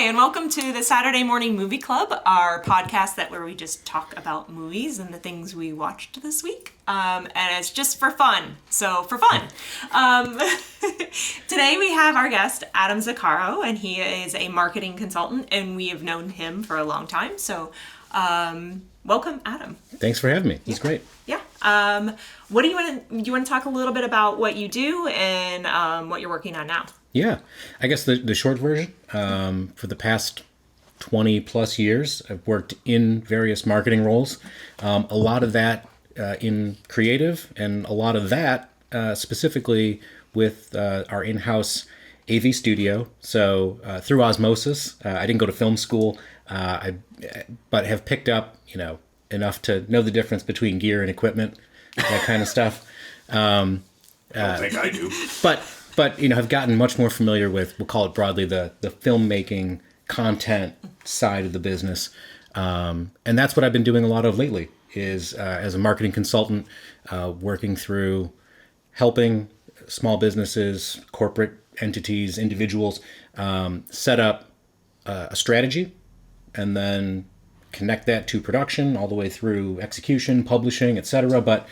and welcome to the Saturday Morning Movie Club, our podcast where we just talk about movies and the things we watched this week. And it's just for fun. So, for fun. Today we have our guest, Adam Zucarro, and he is a marketing consultant, and we have known him for a long time. So, welcome, Adam. Thanks for having me. It's great. Yeah. What do you want to talk a little bit about what you do and what you're working on now? Yeah. I guess the short version, for the past 20 plus years, I've worked in various marketing roles. A lot of that in creative, and a lot of that specifically with our in-house AV studio. So through osmosis, I didn't go to film school, but have picked up, enough to know the difference between gear and equipment, that kind of stuff. I don't think I do. But have gotten much more familiar with, we'll call it broadly, the filmmaking content side of the business. And that's what I've been doing a lot of lately, is as a marketing consultant, working through helping small businesses, corporate entities, individuals, set up a strategy and then connect that to production all the way through execution, publishing, etc. But,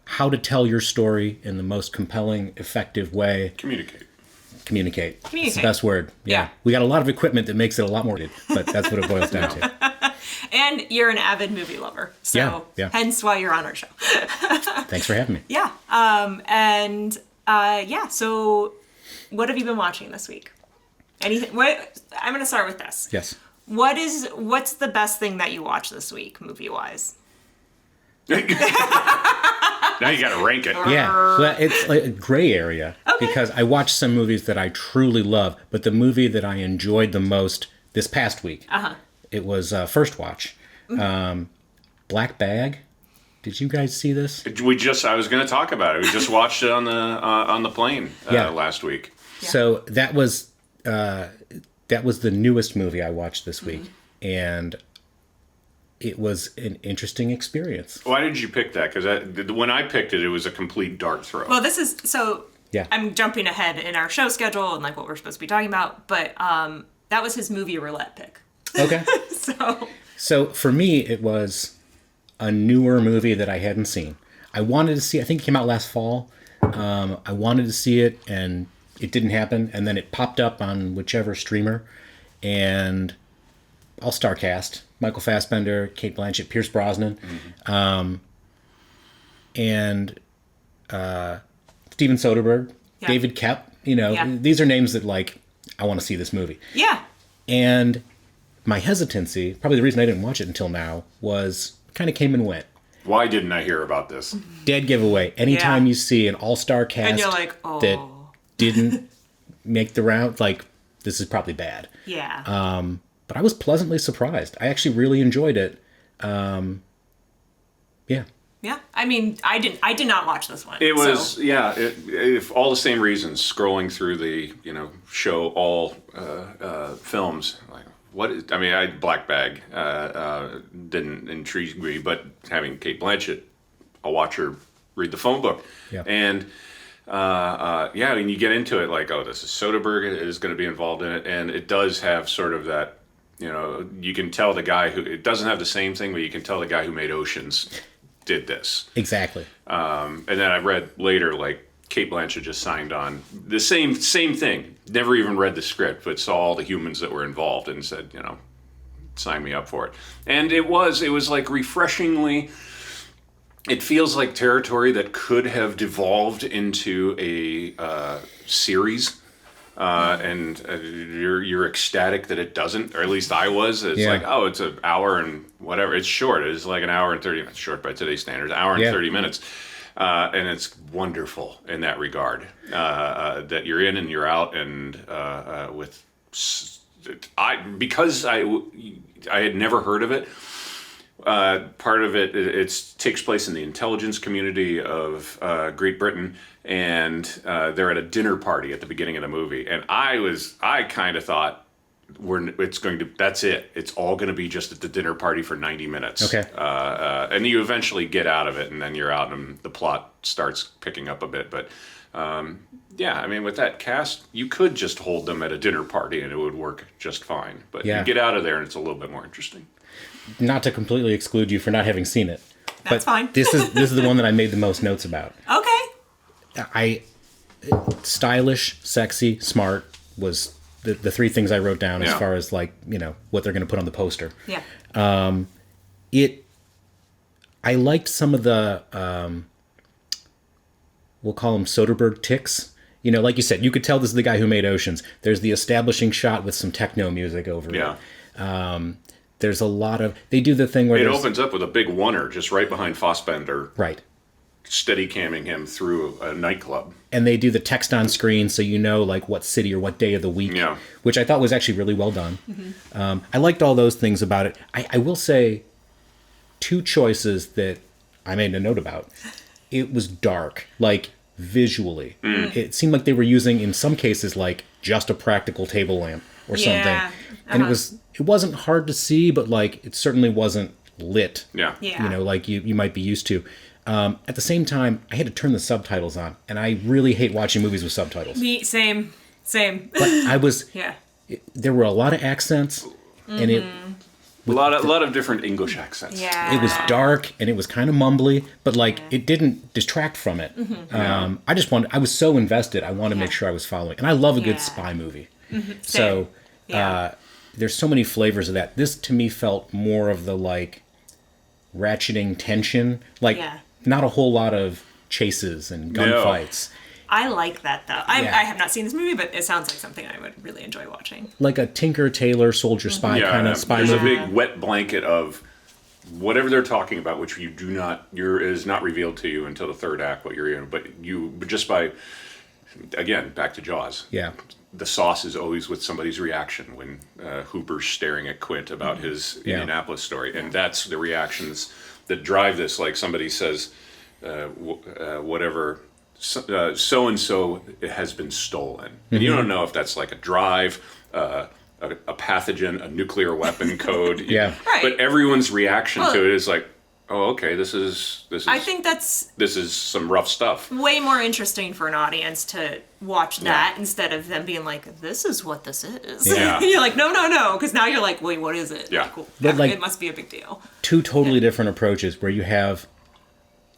how to tell your story in the most compelling, effective way. Communicate. It's the best word. Yeah. We got a lot of equipment that makes it a lot more, but that's what it boils down to. And you're an avid movie lover. So hence why you're on our show. Thanks for having me. Yeah. So what have you been watching this week? Anything? I'm going to start with this. Yes. What's the best thing that you watched this week, movie-wise? Now you got to rank it. Yeah, well, it's like a gray area, because I watched some movies that I truly love, but the movie that I enjoyed the most this past week, it was First Watch. Black Bag. Did you guys see this? I was going to talk about it. We just watched it on the plane last week. Yeah. So that was the newest movie I watched this week, and it was an interesting experience. Why did you pick that? Because when I picked it, it was a complete dart throw. Well, this is so. Yeah. I'm jumping ahead in our show schedule and like what we're supposed to be talking about, but that was his Movie Roulette pick. Okay. So for me, it was a newer movie that I hadn't seen. I wanted to see. I think it came out last fall. I wanted to see it, and it didn't happen. And then it popped up on whichever streamer, and all-star cast. Michael Fassbender, Kate Blanchett, Pierce Brosnan, and Steven Soderbergh, David Koepp. These are names that, I want to see this movie. Yeah. And my hesitancy, probably the reason I didn't watch it until now, was kind of came and went. Why didn't I hear about this? Dead giveaway. Anytime you see an all-star cast and you're like, that didn't make the round, this is probably bad. Yeah. But I was pleasantly surprised. I actually really enjoyed it. Yeah. Yeah. I mean, I did not watch this one. It was, if all the same reasons, scrolling through the, show all films. Black Bag didn't intrigue me, but having Kate Blanchett, I'll watch her read the phone book. Yeah. And you get into it this is Soderbergh is going to be involved in it, and it does have sort of that, you can tell the guy who, it doesn't have the same thing, but you can tell the guy who made Oceans did this. Exactly. And then I read later, Kate Blanchett just signed on the same thing. Never even read the script, but saw all the humans that were involved and said, sign me up for it. And it was refreshingly, it feels like territory that could have devolved into a series. And you're ecstatic that it doesn't, or at least I was. It's it's an hour and whatever. It's short. It's like an hour and 30 minutes. Short by today's standards. Hour and 30 minutes. And it's wonderful in that regard. That you're in and you're out, and because I had never heard of it. Part of it takes place in the intelligence community of Great Britain, and they're at a dinner party at the beginning of the movie. And I kind of thought, that's it. It's all going to be just at the dinner party for 90 minutes. Okay. And you eventually get out of it, and then you're out, and the plot starts picking up a bit. But yeah, I mean, with that cast, you could just hold them at a dinner party, and it would work just fine. But you get out of there, and it's a little bit more interesting. Not to completely exclude you for not having seen it. That's fine. This is the one that I made the most notes about. Okay. Stylish, sexy, smart was the three things I wrote down as far as like, what they're going to put on the poster. Yeah. I liked some of the, we'll call them Soderbergh ticks. Like you said, you could tell this is the guy who made Oceans. There's the establishing shot with some techno music over it. There's a lot of, they do the thing where it opens up with a big oneer just right behind Fassbender. Right. Steady camming him through a nightclub. And they do the text on screen so like what city or what day of the week, which I thought was actually really well done. Mm-hmm. I liked all those things about it. I will say two choices that I made a note about. It was dark, like visually. It seemed like they were using, in some cases, like just a practical table lamp or something. And it wasn't hard to see, but like it certainly wasn't lit. Like you might be used to. At the same time, I had to turn the subtitles on, and I really hate watching movies with subtitles. Same. But I was. There were a lot of accents, and it. A lot of different English accents. Yeah. It was dark and it was kind of mumbly, but like it didn't detract from it. Mm-hmm. I was so invested. I wanted to make sure I was following, and I love a good spy movie. Mm-hmm. So there's so many flavors of that. This to me felt more of the like ratcheting tension, like not a whole lot of chases and gunfights. I like that though. I have not seen this movie, but it sounds like something I would really enjoy watching. Like a Tinker Tailor Soldier Spy kind of spy movie. There's a big wet blanket of whatever they're talking about, which is not revealed to you until the third act. What you're in, but just by again back to Jaws. Yeah. The sauce is always with somebody's reaction when Hooper's staring at Quint about his Indianapolis story, and that's the reactions that drive this. Like somebody says, whatever. So and so has been stolen. And you don't know if that's like a drive, a pathogen, a nuclear weapon code. Right. But everyone's reaction to it is like, oh, okay, this is. I think this is some rough stuff. Way more interesting for an audience to watch that instead of them being like, this is what this is. Yeah. You're like, no, because now you're like, wait, what is it? Yeah. Cool. But like, it must be a big deal. Two totally different approaches where you have.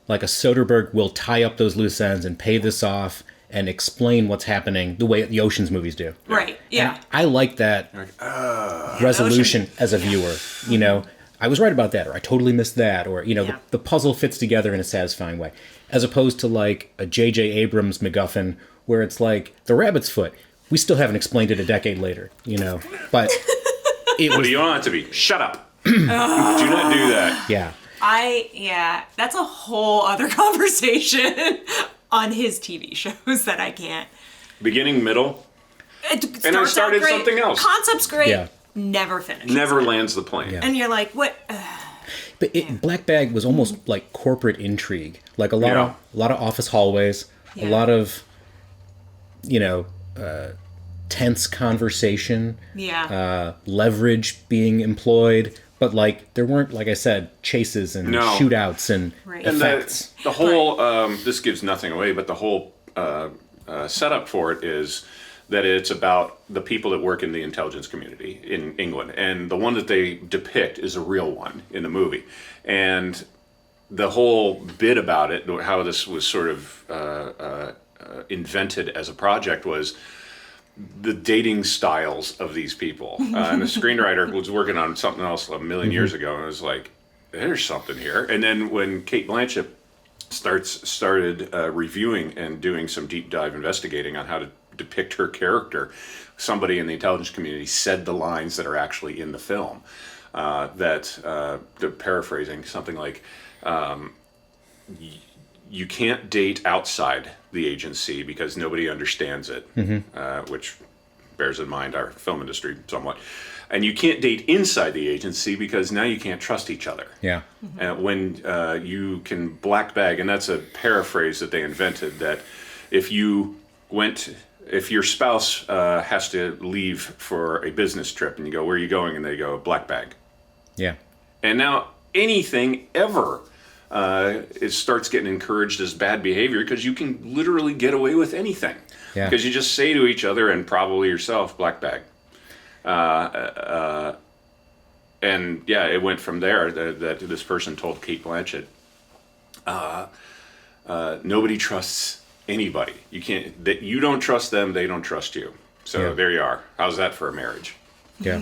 Like a Soderbergh will tie up those loose ends and pay this off and explain what's happening the way the Ocean's movies do. Right, yeah. And I like that resolution as a viewer. I was right about that, or I totally missed that, or, the puzzle fits together in a satisfying way. As opposed to like a J.J. Abrams MacGuffin where it's like the rabbit's foot. We still haven't explained it a decade later, But it was... You don't have to be. Shut up. Do not do that. Yeah. That's a whole other conversation on his TV shows that I can't. Beginning, middle, and I started something else. Concept's great, never finishes. Never lands the plane. Yeah. And you're like, what? But Black Bag was almost like corporate intrigue, like a lot of office hallways, a lot of, tense conversation, leverage being employed. But like there weren't, like I said, chases and shootouts and effects. And the whole this gives nothing away, but the whole setup for it is that it's about the people that work in the intelligence community in England, and the one that they depict is a real one in the movie. And the whole bit about it, how this was sort of invented as a project, was the dating styles of these people. And the screenwriter was working on something else a million years ago, and it was like, there's something here. And then when Cate Blanchett started reviewing and doing some deep dive investigating on how to depict her character, somebody in the intelligence community said the lines that are actually in the film. They're paraphrasing something like, you can't date outside the agency because nobody understands it, which bears in mind our film industry somewhat. And you can't date inside the agency because now you can't trust each other. Yeah. When you can black bag, and that's a paraphrase that they invented, that if you went if your spouse has to leave for a business trip and you go, where are you going? And they go, black bag. Yeah. And now anything ever, it starts getting encouraged as bad behavior because you can literally get away with anything. Yeah. Because you just say to each other and probably yourself, black bag. And yeah, it went from there that this person told Kate Blanchett, nobody trusts anybody. You don't trust them, they don't trust you. So there you are. How's that for a marriage? Yeah.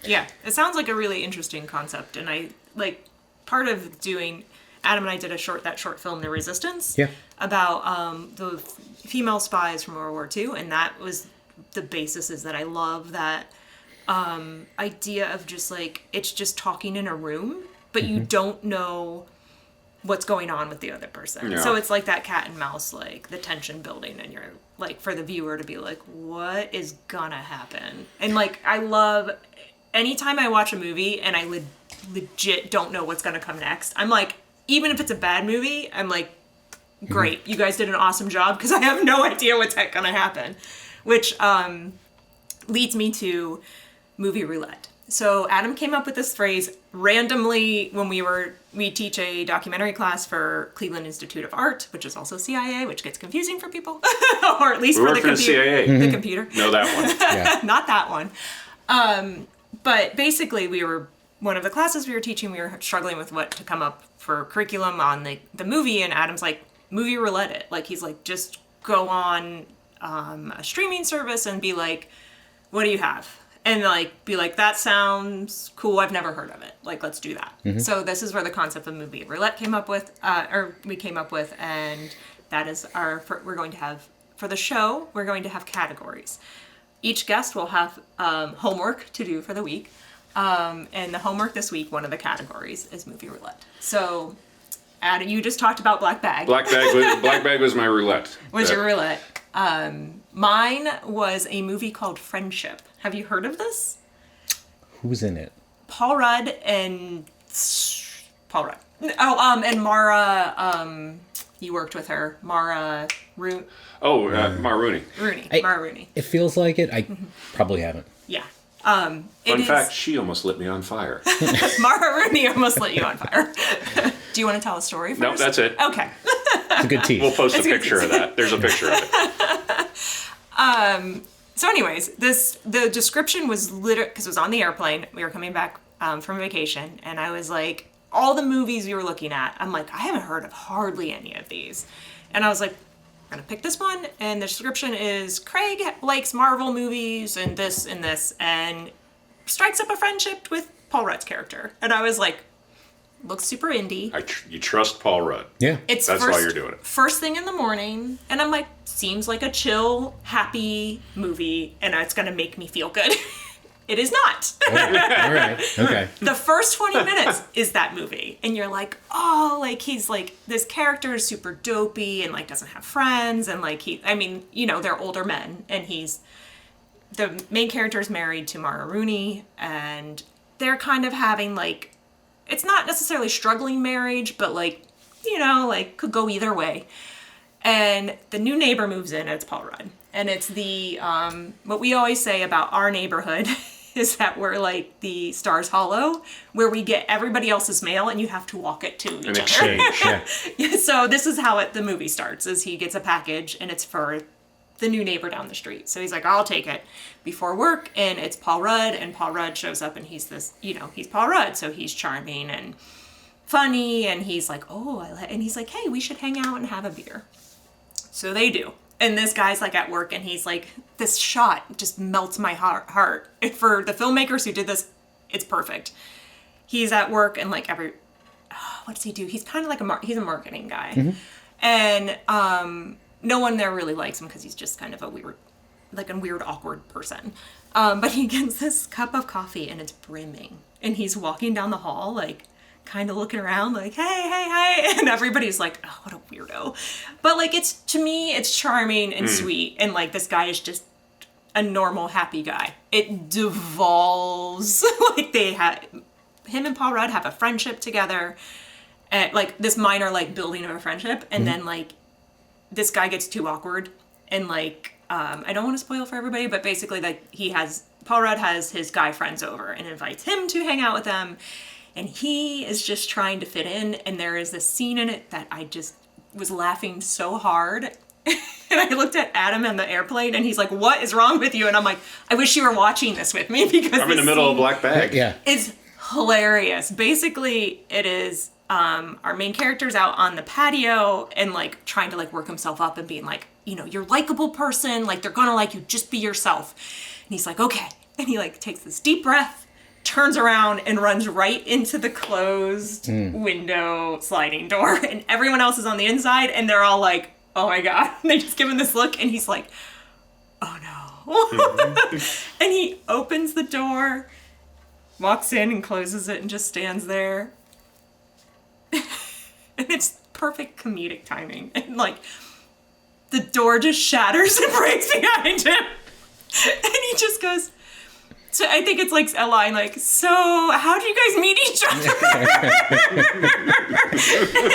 Yeah, it sounds like a really interesting concept, and I like part of doing. Adam and I did that short film, The Resistance, about the female spies from World War II, and that was the basis. Is that I love that idea of just like it's just talking in a room, but you don't know what's going on with the other person. Yeah. So it's like that cat and mouse, like the tension building, and you're like for the viewer to be like, what is gonna happen? And like I love anytime I watch a movie and I legit don't know what's gonna come next. I'm like, even if it's a bad movie, I'm like, great, you guys did an awesome job because I have no idea what's gonna happen. Which leads me to Movie Roulette. So Adam came up with this phrase randomly when we teach a documentary class for Cleveland Institute of Art, which is also CIA, which gets confusing for people, or at least for the computer. CIA. The computer. No, that one. Yeah. Not that one. But basically, one of the classes we were teaching, we were struggling with what to come up for curriculum on the movie, and Adam's like, Movie Roulette it. Like, he's like, just go on a streaming service and be like, what do you have? And like, be like, that sounds cool, I've never heard of it. Like, let's do that. Mm-hmm. So this is where the concept of Movie Roulette came up with, and that is we're going to have, for the show, we're going to have categories. Each guest will have homework to do for the week. And the homework this week, one of the categories is Movie Roulette. So, Adam, you just talked about Black Bag. Black bag was my roulette. Was your roulette. Mine was a movie called Friendship. Have you heard of this? Who's in it? Paul Rudd and Mara, you worked with her. Mara Rooney. Mara Rooney. Mara Rooney. It feels like it. I probably haven't. Yeah. Fun fact, she almost lit me on fire. Mara Rooney almost lit you on fire. Do you want to tell a story first? No, that's it. Okay. It's a good tease. We'll post a picture of that. There's a picture of it. So anyways, the description was because it was on the airplane. We were coming back from vacation, and I was like, all the movies we were looking at, I'm like, I haven't heard of hardly any of these. And I was like, I'm going to pick this one, and the description is, Craig likes Marvel movies and this, and strikes up a friendship with Paul Rudd's character. And I was like, looks super indie. You trust Paul Rudd. Yeah. That's why you're doing it. First thing in the morning, and I'm like, seems like a chill, happy movie, and it's going to make me feel good. It is not. All right. Okay. The first 20 minutes is that movie, and you're like, oh, like he's like, this character is super dopey and like doesn't have friends, and like they're older men, and the main character is married to Mara Rooney, and they're kind of having like, it's not necessarily struggling marriage, but like, could go either way. And the new neighbor moves in, and it's Paul Rudd. And it's the, what we always say about our neighborhood is that we're like the Stars Hollow, where we get everybody else's mail and you have to walk it to each other. Exchange, yeah. So this is how the movie starts, is he gets a package and it's for the new neighbor down the street. So he's like, I'll take it before work, and it's Paul Rudd, and Paul Rudd shows up, and he's this, he's Paul Rudd, so he's charming and funny, and he's like, and he's like, hey, we should hang out and have a beer. So they do. And this guy's like at work, and he's like, this shot just melts my heart. For the filmmakers who did this, it's perfect. He's at work, and like what does he do? He's kind of like he's a marketing guy. Mm-hmm. And no one there really likes him because he's just kind of a weird, awkward person. But he gets this cup of coffee, and it's brimming. And he's walking down the hall, like, kind of looking around like, hey, and everybody's like, oh, what a weirdo. But like, to me, it's charming and sweet, and like, this guy is just a normal, happy guy. It devolves, like, him and Paul Rudd have a friendship together, and like, this minor, like, building of a friendship, and then like, this guy gets too awkward, and like, I don't want to spoil for everybody, but basically like Paul Rudd has his guy friends over and invites him to hang out with them. And he is just trying to fit in. And there is this scene in it that I just was laughing so hard. And I looked at Adam in the airplane and he's like, what is wrong with you? And I'm like, I wish you were watching this with me because I'm in the middle of Black Bag. Yeah. It's hilarious. Basically, it is our main character's out on the patio and like trying to like work himself up and being like, you know, you're a likable person. Like they're gonna like you. Just be yourself. And he's like, okay. And he like takes this deep breath, turns around and runs right into the closed window sliding door. And everyone else is on the inside and they're all like, oh my God. And they just give him this look and he's like, oh no. And he opens the door, walks in and closes it and just stands there. And it's perfect comedic timing. And like the door just shatters and breaks behind him. And he just goes, so I think it's like a line like, so how do you guys meet each other?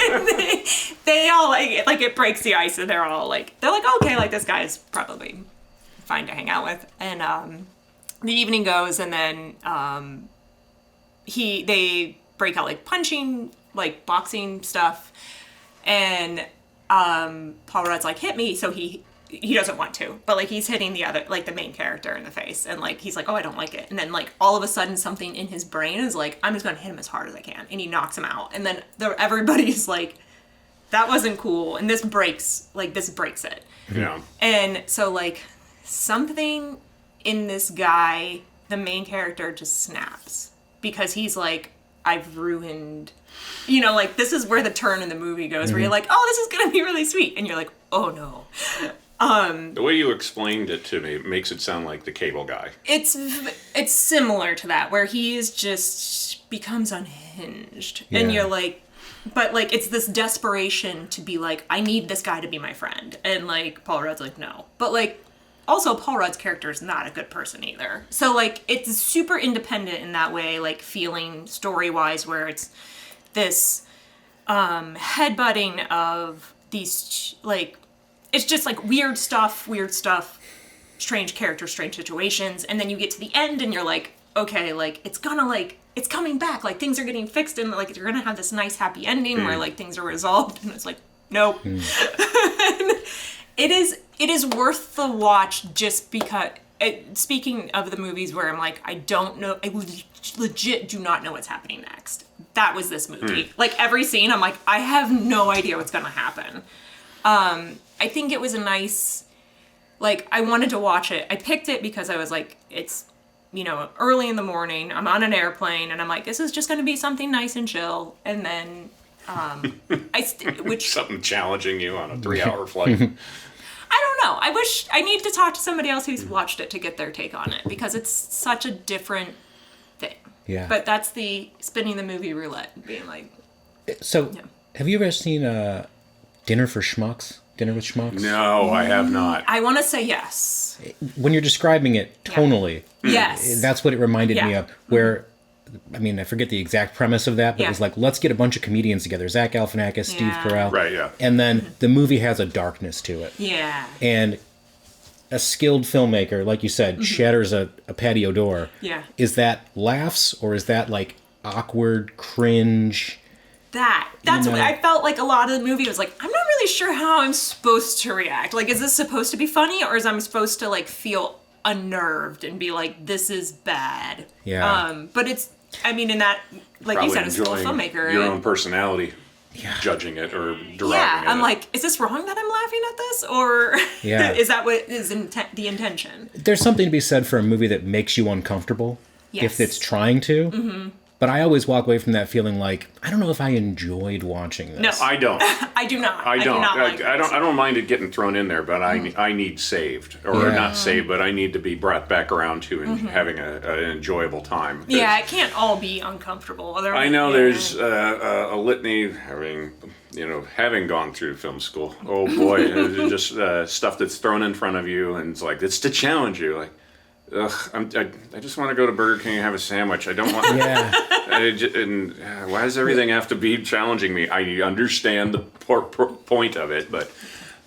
And they all like it breaks the ice and they're like, okay, like this guy's probably fine to hang out with. And the evening goes and then they break out like punching, like boxing stuff. And Paul Rudd's like, hit me. So he doesn't want to, but like he's hitting the main character in the face. And like, he's like, oh, I don't like it. And then like all of a sudden something in his brain is like, I'm just going to hit him as hard as I can. And he knocks him out. And then everybody's like, that wasn't cool. And this breaks it. Yeah. And so like something in this guy, the main character just snaps because he's like, I've ruined, you know, like this is where the turn in the movie goes where you're like, oh, this is going to be really sweet. And you're like, oh no. The way you explained it to me makes it sound like the cable guy. It's similar to that where he is just becomes unhinged. Yeah. And you're like, but like it's this desperation to be like, I need this guy to be my friend. And like Paul Rudd's like, no. But like also Paul Rudd's character is not a good person either. So like it's super independent in that way, like feeling story-wise where it's this headbutting of these like it's just like weird stuff, strange characters, strange situations. And then you get to the end and you're like, okay, like it's coming back. Like things are getting fixed and like you're going to have this nice happy ending where like things are resolved. And it's like, nope. It is worth the watch just because, speaking of the movies where I'm like, I don't know, I legit do not know what's happening next. That was this movie. Like every scene, I'm like, I have no idea what's going to happen. I think it was a nice, like, I wanted to watch it. I picked it because I was like, it's, you know, early in the morning. I'm on an airplane, and I'm like, this is just going to be something nice and chill. And then, which Something challenging you on a 3-hour flight. I don't know. I need to talk to somebody else who's watched it to get their take on it because it's such a different thing. Yeah. But that's the spinning the movie roulette, being like. So, have you ever seen Dinner with Schmucks? No, I have not. I want to say yes. When you're describing it tonally, Yes. that's what it reminded me of. Where, I mean, I forget the exact premise of that, but it was like, let's get a bunch of comedians together. Zach Galifianakis, Steve Carell. Right, yeah. And then the movie has a darkness to it. Yeah. And a skilled filmmaker, like you said, shatters a patio door. Yeah. Is that laughs or is that like awkward, cringe? That's what I felt like a lot of the movie was like, I'm not really sure how I'm supposed to react. Like, is this supposed to be funny or is I'm supposed to like feel unnerved and be like, this is bad? Yeah. But it's, I mean, in that, like Probably you said, a skilled enjoying filmmaker. your own personality, judging it or deriving it. I'm like, is this wrong that I'm laughing at this? Or is that what is the intention? There's something to be said for a movie that makes you uncomfortable if it's trying to. Mm-hmm. But I always walk away from that feeling like, I don't know if I enjoyed watching this. No, I don't. I do not. I don't. Like I don't mind it getting thrown in there, but I need saved, or not saved, but I need to be brought back around to and having an enjoyable time. Yeah, it can't all be uncomfortable. Otherwise, I know there's a litany, having gone through film school. Oh boy, just stuff that's thrown in front of you, and it's like it's to challenge you. Like, ugh, I just want to go to Burger King and have a sandwich. I don't want. Why does everything have to be challenging me? I understand the point of it, but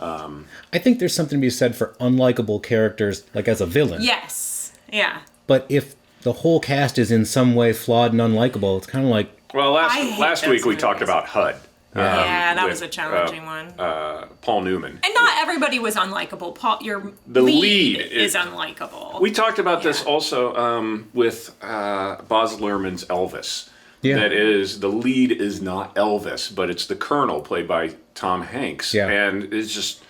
I think there's something to be said for unlikable characters, like as a villain. Yes. Yeah. But if the whole cast is in some way flawed and unlikable, it's kind of like... Well, I hate last those week we movies. talked about HUD. Yeah, that with, was a challenging one. Paul Newman. And not everybody was unlikable. Paul, your The lead is unlikable. We talked about this also with Baz Luhrmann's Elvis. Yeah. That is, the lead is not Elvis, but it's the Colonel, played by Tom Hanks. Yeah. And it's just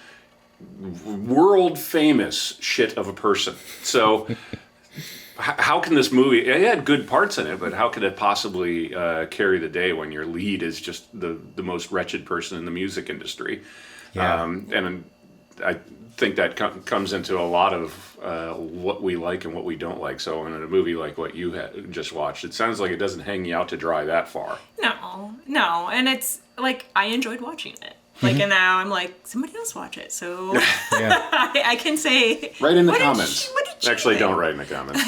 world famous shit of a person. So how can this movie, it had good parts in it, but how could it possibly carry the day when your lead is just the most wretched person in the music industry? Yeah. And I think that comes into a lot of what we like and what we don't like. So in a movie like what you had just watched, it sounds like it doesn't hang you out to dry that far. No. And it's like, I enjoyed watching it. Like, and now I'm like, somebody else watch it. So Yeah. I can say. Write in the what comments. What did you Actually, think? don't write in the comments.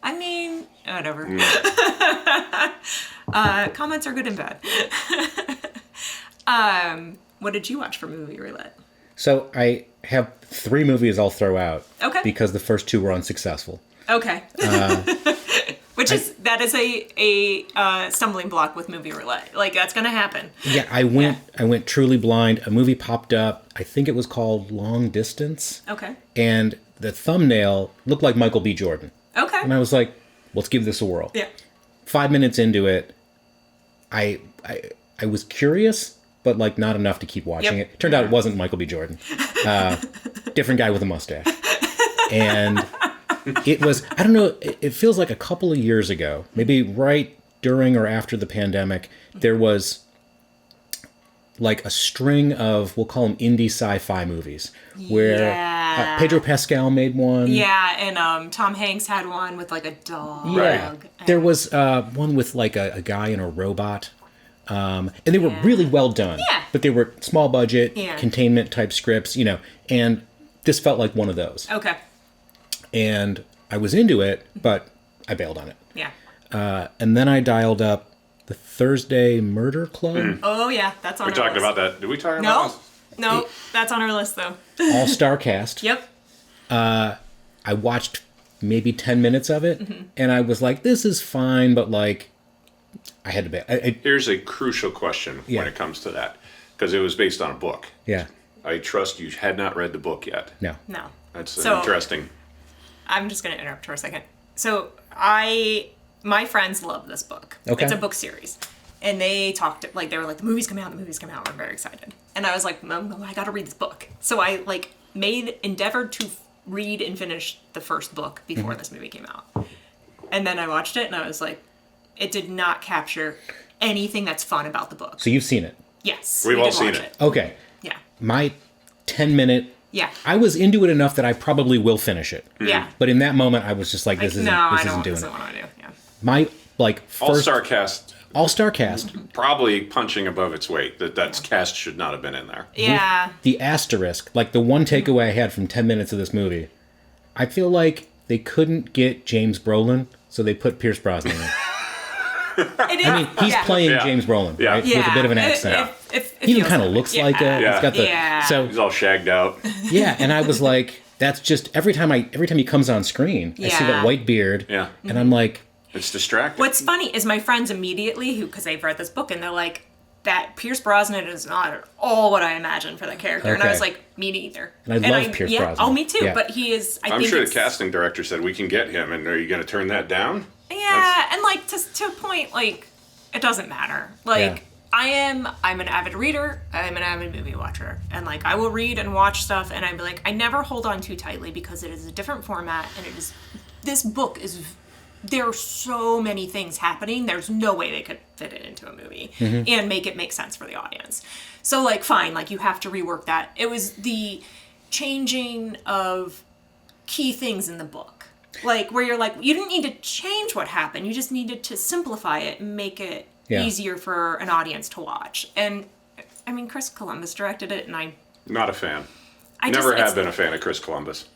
I mean, whatever. Comments are good and bad. What did you watch for Movie Roulette? So I have 3 movies I'll throw out. Okay. Because the first 2 were unsuccessful. Okay. That is a stumbling block with Movie Roulette. Like, that's gonna happen. Yeah, I went truly blind. A movie popped up. I think it was called Long Distance. Okay. And the thumbnail looked like Michael B. Jordan. Okay. And I was like, let's give this a whirl. Yeah. 5 minutes into it, I was curious, but like not enough to keep watching Yep. it. Turned out it wasn't Michael B. Jordan. Different guy with a mustache. And it was, I don't know, it feels like a couple of years ago, maybe right during or after the pandemic, there was like a string of, we'll call them indie sci-fi movies, where Yeah. Pedro Pascal made one. Yeah, and Tom Hanks had one with like a dog. Yeah. There was one with like a guy and a robot. And they were really well done. Yeah. But they were small budget, Yeah. containment type scripts, and this felt like one of those. Okay. And I was into it, but I bailed on it. Yeah. And then I dialed up the Thursday Murder Club. Oh yeah, that's on. We our talked list. about that. Did we talk about No, that? no, that's on our list though. All-star cast. Yep. I watched maybe 10 minutes of it, and I was like, this is fine, but like, I had to bail. Here's a crucial question Yeah. when it comes to that, because it was based on a book. Yeah. I trust you had not read the book yet. No. No. That's So- interesting. I'm just going to interrupt for a second. So my friends love this book. Okay. It's a book series. And they talked, like, they were like, the movie's coming out, we're very excited. And I was like, Mom, I got to read this book. So I, like, endeavored to read and finish the first book before this movie came out. And then I watched it, and I was like, it did not capture anything that's fun about the book. So you've seen it. Yes. We've we all did seen watch it. Okay. Yeah. My 10-minute... Yeah. I was into it enough that I probably will finish it. Yeah. But in that moment, I was just like, this Like, isn't, no, this I isn't don't. doing This it. isn't what I do. Yeah. My, like, first... All-star cast, All-star cast. probably punching above its weight. That cast should not have been in there. Yeah. The asterisk, like the one takeaway I had from 10 minutes of this movie, I feel like they couldn't get James Brolin, so they put Pierce Brosnan in. It is. I mean, he's playing Yeah. James Brolin, Yeah. right? With a bit of an accent. He even kind of looks like it. Yeah. He's got the Yeah. so He's all shagged out. yeah, and I was like, that's just every time he comes on screen, I see Yeah. that white beard, Yeah. and I'm like, It's distracting. What's funny is my friends immediately, because they've read this book, and they're like, that Pierce Brosnan is not at all what I imagined for that character. And I Okay. was like, me neither. And I love Pierce Brosnan. Oh, me too. Yeah. But he is, I I'm think sure the it's- casting director said we can get him, and are you going to turn that down? Yeah, and like to a point, like it doesn't matter. Like I'm an avid reader. I'm an avid movie watcher, and like I will read and watch stuff, and I'd be like, I never hold on too tightly because it is a different format, and it is. This book is. There are so many things happening. There's no way they could fit it into a movie and make it make sense for the audience. So like, fine, like you have to rework that. It was the changing of key things in the book. Like, where you're like, you didn't need to change what happened. You just needed to simplify it and make it easier for an audience to watch. And, I mean, Chris Columbus directed it, and Not a fan. I Never just, have been a fan of Chris Columbus.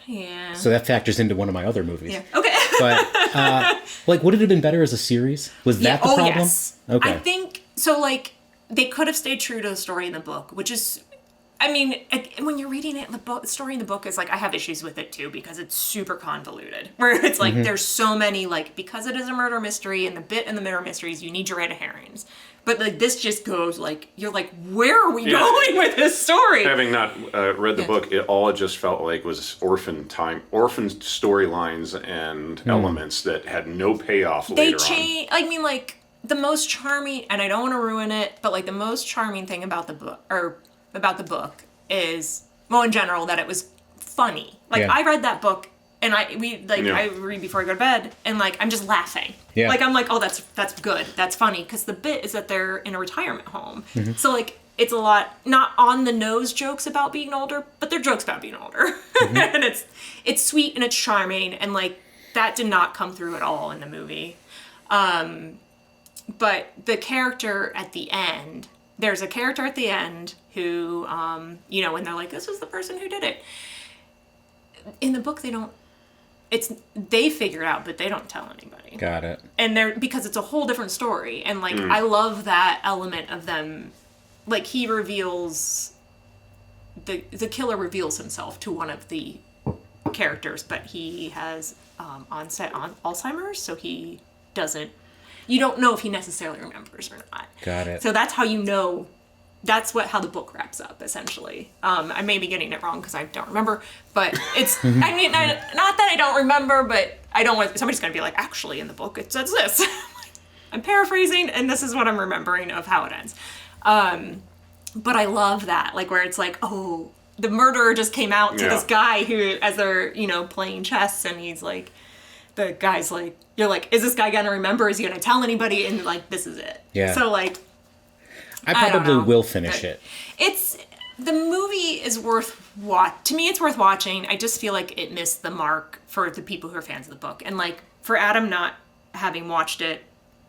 Yeah. so that factors into one of my other movies. Yeah. Okay. But like, would it have been better as a series? Was that the problem? Yes. Okay. I think, so, like, they could have stayed true to the story in the book, which is I mean, when you're reading it, the story in the book is like, I have issues with it too because it's super convoluted. Where it's like, there's so many, like, because it is a murder mystery and the bit in the murder mysteries, you need your red herrings. But like this just goes like, you're like, where are we going with this story? Having not read the book, it just felt like was orphan storylines and elements that had no payoff later on. I mean, like, the most charming, and I don't want to ruin it, but like the most charming thing about the book is, well, in general, that it was funny. Like, I read that book and I read before I go to bed and like, I'm just laughing. Yeah. Like, I'm like, oh, that's good. That's funny. Cause the bit is that they're in a retirement home. Mm-hmm. So like, it's a lot, not on the nose jokes about being older, but they're jokes about being older. Mm-hmm. And it's sweet and it's charming. And like, that did not come through at all in the movie. But the character at the end, there's a character at the end who, when they're like, this is the person who did it. In the book, they figure it out, but they don't tell anybody. Got it. And because it's a whole different story. And like, I love that element of them. Like, he reveals, the killer reveals himself to one of the characters, but he has onset on Alzheimer's, so he doesn't. You don't know if he necessarily remembers or not. Got it. So that's how you know. That's how the book wraps up, essentially. I may be getting it wrong because I don't remember, but it's. I mean, not that I don't remember, but I don't want somebody's going to be like, actually, in the book it says this. I'm paraphrasing, and this is what I'm remembering of how it ends. But I love that, like where it's like, oh, the murderer just came out to this guy who, as they're playing chess, and he's like. The guy's like, you're like, is this guy gonna remember? Is he gonna tell anybody? And like, this is it. Yeah. So like, I probably will finish it. The movie is to me, it's worth watching. I just feel like it missed the mark for the people who are fans of the book. And like, for Adam not having watched it,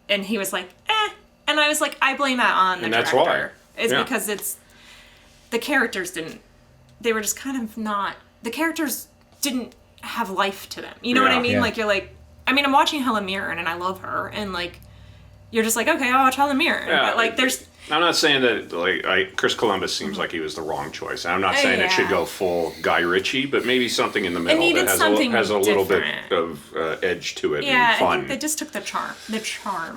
and he was like, and I was like, I blame that on the director. And that's why. It's because the characters they were just kind of not, the characters didn't have life to them. You know what I mean? Yeah. Like, you're like, I mean, I'm watching Helen Mirren and I love her, and like, you're just like, okay, I'll watch Helen Mirren. Yeah, but like, I'm not saying that like Chris Columbus seems like he was the wrong choice. I'm not saying it should go full Guy Ritchie, but maybe something in the middle that has a little bit of edge to it and fun. I think they just took the charm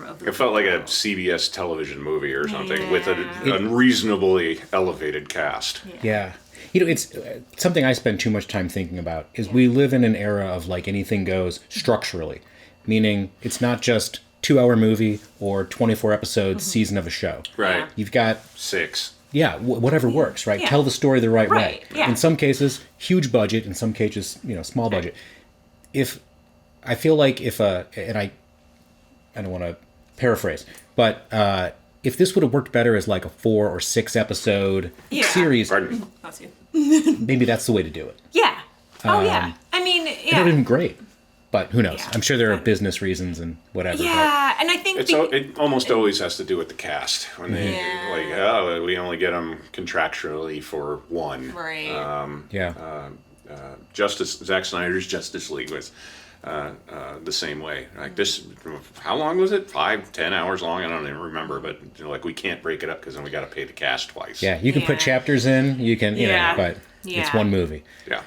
of it. Felt like a CBS television movie or something with an unreasonably elevated cast. Yeah. It's something I spend too much time thinking about is we live in an era of like anything goes structurally, meaning it's not just 2-hour movie or 24 episodes season of a show. Right. You've got 6. Yeah, whatever works, right? Yeah. Tell the story the right way. Yeah. In some cases, huge budget. In some cases, small budget. I feel like and I don't want to paraphrase, but if this would have worked better as like a 4 or 6 episode series, maybe that's the way to do it. Yeah. Oh, yeah. I mean, yeah. It would have been great, but who knows? Yeah. I'm sure there are business reasons and whatever. Yeah, and I think it almost always has to do with the cast. When they we only get them contractually for one. Right. Zack Snyder's Justice League was the same way. Like this, how long was it? 5-10 hours long? I don't even remember. But like we can't break it up because then we got to pay the cast twice. Yeah, you can put chapters in. You can, but it's one movie. Yeah.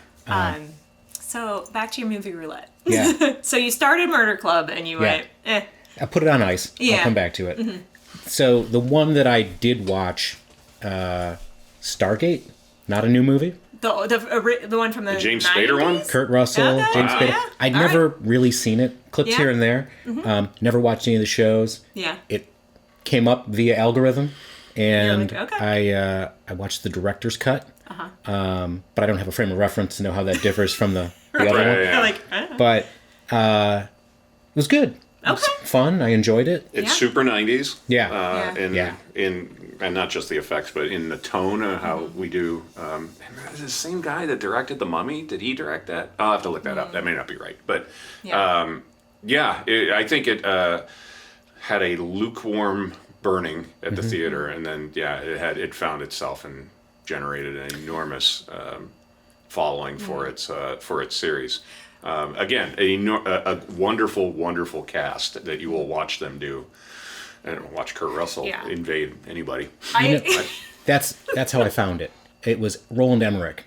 So back to your movie roulette. Yeah. So you started Murder Club and you went, I put it on ice. Yeah. I'll come back to it. Mm-hmm. So the one that I did watch, Stargate, not a new movie. The one from the James 90s? Spader one? Kurt Russell, James Spader. Yeah. I'd never really seen it. Clips here and there. Mm-hmm. Never watched any of the shows. Yeah. It came up via algorithm, and I watched the director's cut. But I don't have a frame of reference to know how that differs from the other one. Yeah. But it was good. It was fun. I enjoyed it. It's super 90s. Yeah. And not just the effects, but in the tone of how we do. Is it the same guy that directed The Mummy? Did he direct that? I'll have to look that up. That may not be right. But I think it had a lukewarm burning at the theater, and then it found itself and generated an enormous following for its series. Again, a wonderful, wonderful cast that you will watch them do. And watch Kurt Russell invade anybody. That's how I found it. It was Roland Emmerich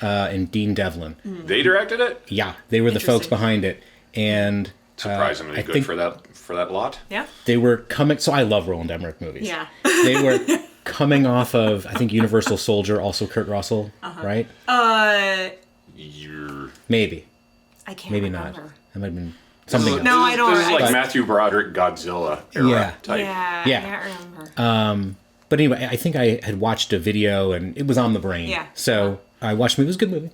and Dean Devlin. They directed it? Yeah, they were the folks Interesting. behind it. And Surprisingly I good think for that lot. Yeah. they were coming... So I love Roland Emmerich movies. Yeah. They were coming off of, I think, Universal Soldier, also Kurt Russell, right? You're... Maybe. I can't Maybe remember. not. That might have been something else. No, I don't. This is like I- Matthew Broderick Godzilla era Yeah. type. Yeah. Yeah. I can't remember. But anyway, I think I had watched a video and it was on the brain. Yeah. So I watched the movie. It was a good movie.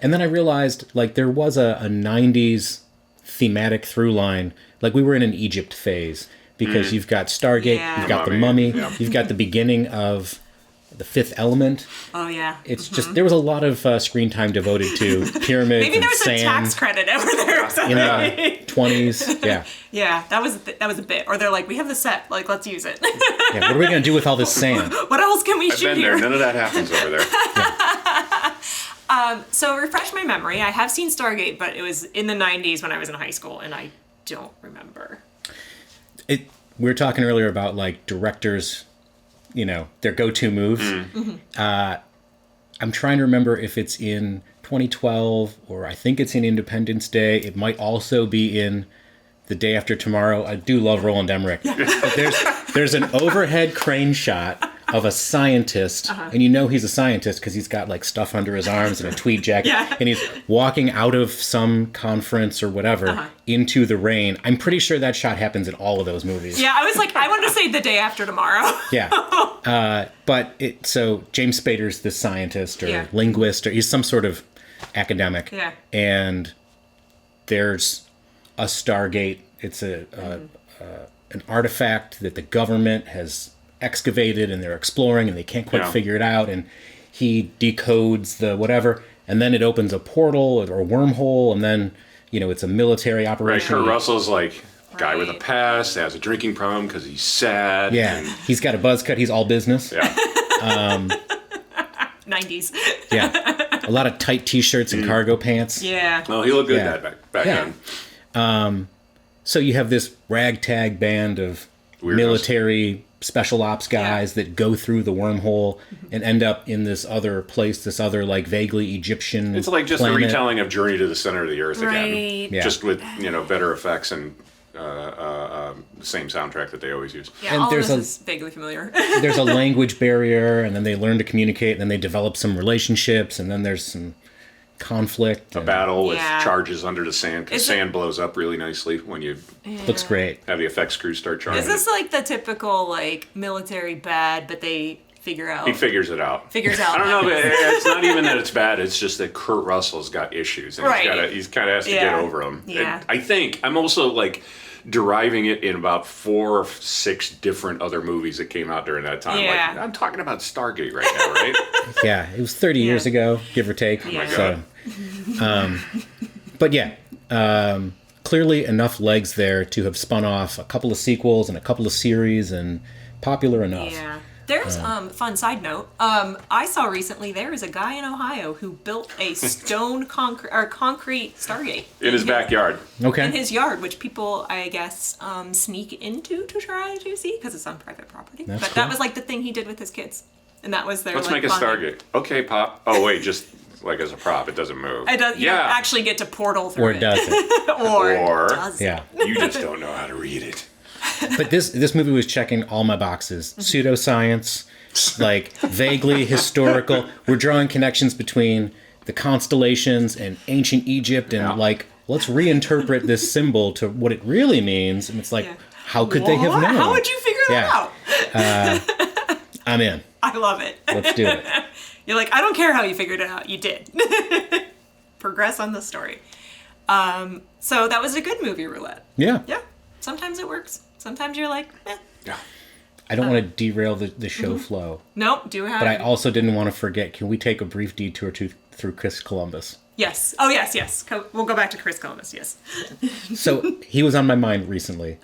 And then I realized, like, there was a 90s thematic through line. Like, we were in an Egypt phase because you've got Stargate, Yeah. you've got The Mummy, Mummy, yeah. you've got the beginning of The Fifth Element. Oh, yeah. It's just, there was a lot of screen time devoted to pyramids Maybe and there's a sand tax credit over there or something. in the 20s. Yeah. Yeah, that was a bit. Or they're like, we have the set, like, let's use it. Yeah. What are we going to do with all this sand? What else can we I've shoot been there. here? None of that happens over there. So refresh my memory. I have seen Stargate, but it was in the 90s when I was in high school, and I don't remember. We were talking earlier about, like, directors, you know, their go-to moves. I'm trying to remember if it's in 2012 or I think it's in Independence Day. It might also be in The Day After Tomorrow. I do love Roland Emmerich. But there's an overhead crane shot of a scientist, and you know he's a scientist because he's got, like, stuff under his arms and a tweed jacket, Yeah. and he's walking out of some conference or whatever into the rain. I'm pretty sure that shot happens in all of those movies. Yeah, I was like, I wanted to say The Day After Tomorrow. Yeah. But so James Spader's this scientist or Yeah. linguist, or he's some sort of academic. Yeah. And there's a Stargate. It's an artifact that the government has excavated and they're exploring and they can't quite Yeah. figure it out. And he decodes the whatever, and then it opens a portal or a wormhole, and then, you know, it's a military Right, operation. Kurt Russell's like guy with a Right. past, has a drinking problem because he's sad. Yeah. and- He's got a buzz cut. He's all business. yeah. 90s. Yeah. A lot of tight t-shirts and cargo pants. Yeah. Well, he looked good Yeah. back Yeah. then. So you have this ragtag band of Weirdos. military special ops guys that go through the wormhole and end up in this other place, this other, like, vaguely Egyptian It's like just planet. a retelling of Journey to the Center of the Earth Right. again. Yeah. Just with, you know, better effects and the same soundtrack that they always use. Yeah, And all there's of a- this is vaguely familiar. There's a language barrier, and then they learn to communicate, and then they develop some relationships, and then there's some conflict. A and battle with Yeah. charges under the sand, because Is it- sand blows up really nicely when you Looks great. have the effects crews start charging. Is this like the typical, like, military bad, but they figure out? He figures it out. Figures out. I don't know, but it's not even that it's bad. It's just that Kurt Russell's got issues, and Right. he's kind of has to Yeah. get over them. Yeah. And I think I'm also like deriving it in about 4 or 6 different other movies that came out during that time. Yeah. Like, I'm talking about Stargate right now, right? Yeah, it was 30 years ago, give or take. Oh my So, but yeah, clearly enough legs there to have spun off a couple of sequels and a couple of series, and popular enough. Yeah. There's fun side note. I saw recently there is a guy in Ohio who built a stone concrete Stargate In his backyard. Okay. in his yard, which people, I guess, sneak into to try to see because it's on private property. That's but cool. that was like the thing he did with his kids, and that was their. Let's like, make a bonding. Stargate. Okay, Pop. Oh, wait, just like as a prop. It doesn't move. It does. You Yeah. don't actually get to portal through Or it. does it? or Or- does it? Yeah. You just don't know how to read it. But this movie was checking all my boxes. Pseudoscience, like vaguely historical. We're drawing connections between the constellations and ancient Egypt, and Yeah. like, let's reinterpret this symbol to what it really means. And it's like, Yeah. how could they have What? known? How would you figure that Yeah. out? I'm in. I love it. Let's do it. You're like, I don't care how you figured it out. You did. Progress on the story. So that was a good movie roulette. Yeah. Yeah. Sometimes it works. Sometimes you're like, eh. Yeah. I don't want to derail the show flow, Nope. Do have. but I also didn't want to forget. Can we take a brief detour through Chris Columbus? Yes. Oh, yes, yes. We'll go back to Chris Columbus. Yes. So he was on my mind recently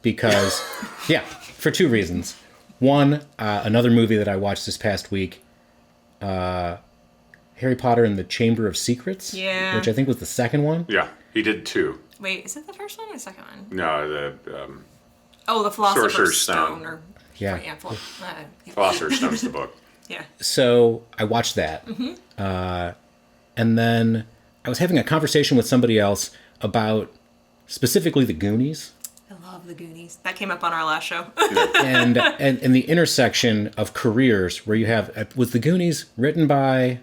because, yeah, for 2 reasons. One, another movie that I watched this past week, Harry Potter and the Chamber of Secrets, Yeah. which I think was the second one. Yeah. He did 2. Wait, is it the first one or the second one? No, the Oh, the Philosopher's Sorcerer's Stone. Stone. Or Yeah. yeah, Philosopher's Stone's the book. Yeah. So I watched that. And then I was having a conversation with somebody else about specifically the Goonies. I love the Goonies. That came up on our last show. and the intersection of careers where you have, was the Goonies written by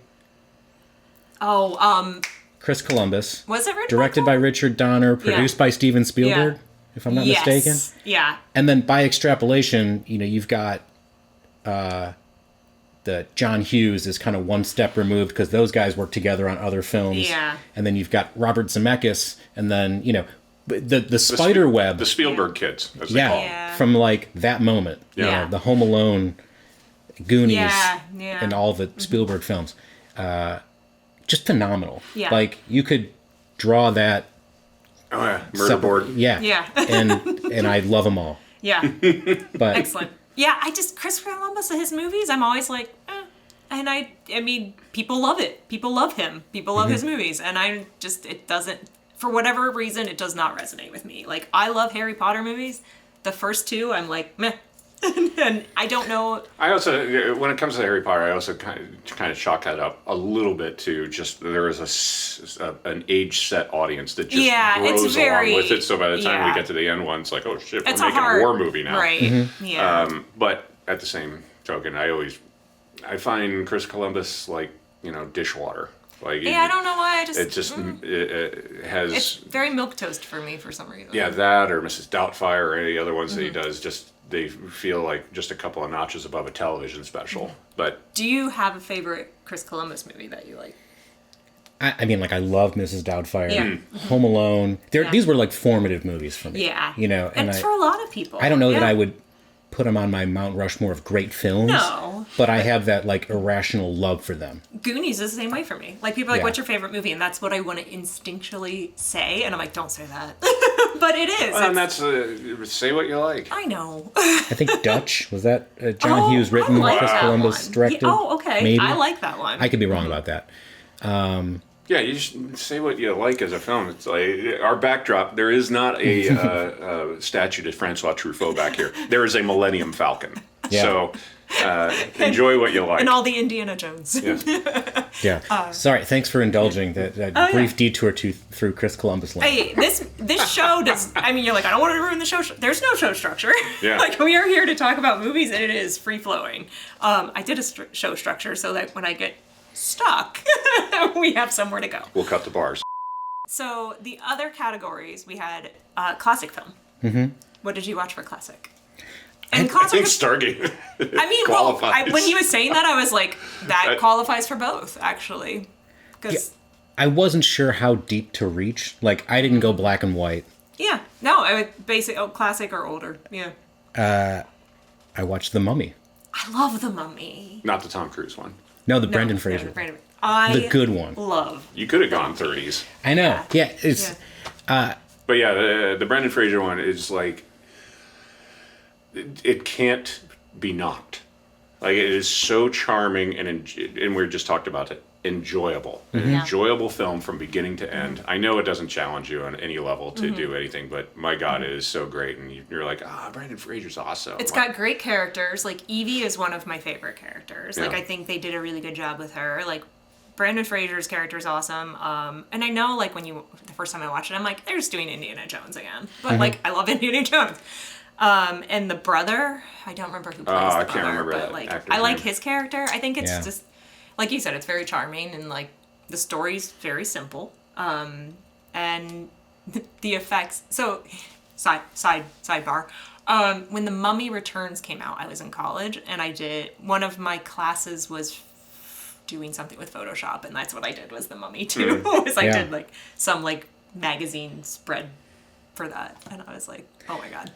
Chris Columbus? Was it written directed by Richard Donner, produced by Steven Spielberg, if I'm not mistaken? Yeah. And then by extrapolation, you've got the John Hughes is kind of one step removed because those guys work together on other films. Yeah. And then you've got Robert Zemeckis, and then the spider web. The Spielberg kids, as they call them. From like that moment. Yeah. The Home Alone, Goonies, Yeah. and all the Spielberg films. Just phenomenal. Yeah. Like you could draw that. Oh yeah, murder board. Yeah. Yeah. and I love them all. Yeah. But Excellent. Yeah, Chris Columbus and his movies, I'm always like, And I mean, people love it. People love him. People love his movies. And it doesn't, for whatever reason, it does not resonate with me. Like, I love Harry Potter movies. The first two, I'm like, meh. And I don't know. I also, when it comes to Harry Potter, I also kind of chalk that up a little bit to just there is an age set audience that just grows along with it. So by the time we get to the end one, it's like, oh shit, we're making a war movie now. Right. Yeah. But at the same token, I find Chris Columbus like dishwater. Like I don't know why. it has. It's very milquetoast for me for some reason. Yeah, that or Mrs. Doubtfire or any other ones that he does, they feel like just a couple of notches above a television special. But do you have a favorite Chris Columbus movie that you like? I mean, I love Mrs. Doubtfire, Yeah. Home Alone. These were like formative movies for me. Yeah. And for a lot of people. I don't know that I would put them on my Mount Rushmore of great films. No. But I have that like irrational love for them. Goonies is the same way for me. Like, people are like, Yeah. what's your favorite movie? And that's what I want to instinctually say. And I'm like, don't say that. But it is. and that's say what you like. I know. I think Dutch, was that John Hughes written, I like Chris that Columbus one. directed? Oh, okay. Maybe. I like that one. I could be wrong about that. Yeah, you should say what you like as a film. It's like our backdrop. There is not a statue to Francois Truffaut back here. There is a Millennium Falcon. Yeah. So enjoy what you like. And all the Indiana Jones. Yeah. Yeah. Sorry, thanks for indulging that brief detour through Chris Columbus land. Hey, this show does. I mean, you're like, I don't want to ruin the show. There's no show structure. Yeah. Like, we are here to talk about movies, and it is free flowing. I did a show structure so that when I get stuck, we have somewhere to go. We'll cut the bars. So the other categories, we had classic film. Mm-hmm. What did you watch for classic? And I classic. think Stargate. I mean, qualifies. when he was saying that, I was like, that qualifies for both, actually. Because I wasn't sure how deep to reach. Like, I didn't go black and white. no, I would classic or older. Yeah. I watched The Mummy. I love The Mummy. Not the Tom Cruise one. No, the Brendan Fraser. The good one. Love. You could have gone 30s. I know. Yeah, it's... But yeah, the Brendan Fraser one is like, it can't be knocked. Like, it is so charming and we just talked about it, enjoyable. An enjoyable film from beginning to end. I know it doesn't challenge you on any level to do anything, but my God, it is so great. And you're like, Brendan Fraser's awesome. It's got great characters. Like, Evie is one of my favorite characters. Like, Yeah. I think they did a really good job with her. Like, Brandon Fraser's character is awesome. And I know, like, the first time I watched it, I'm like, they're just doing Indiana Jones again. But, like, I love Indiana Jones. And the brother, I don't remember who plays the I brother, can't remember but, that like, actor's I like name. his character. I think it's Yeah. just, like you said, it's very charming, and, like, the story's very simple. And the effects, so, sidebar. When The Mummy Returns came out, I was in college, and one of my classes was doing something with Photoshop, and that's what I did was The Mummy too. I did like some like magazine spread for that, and I was like, oh my God.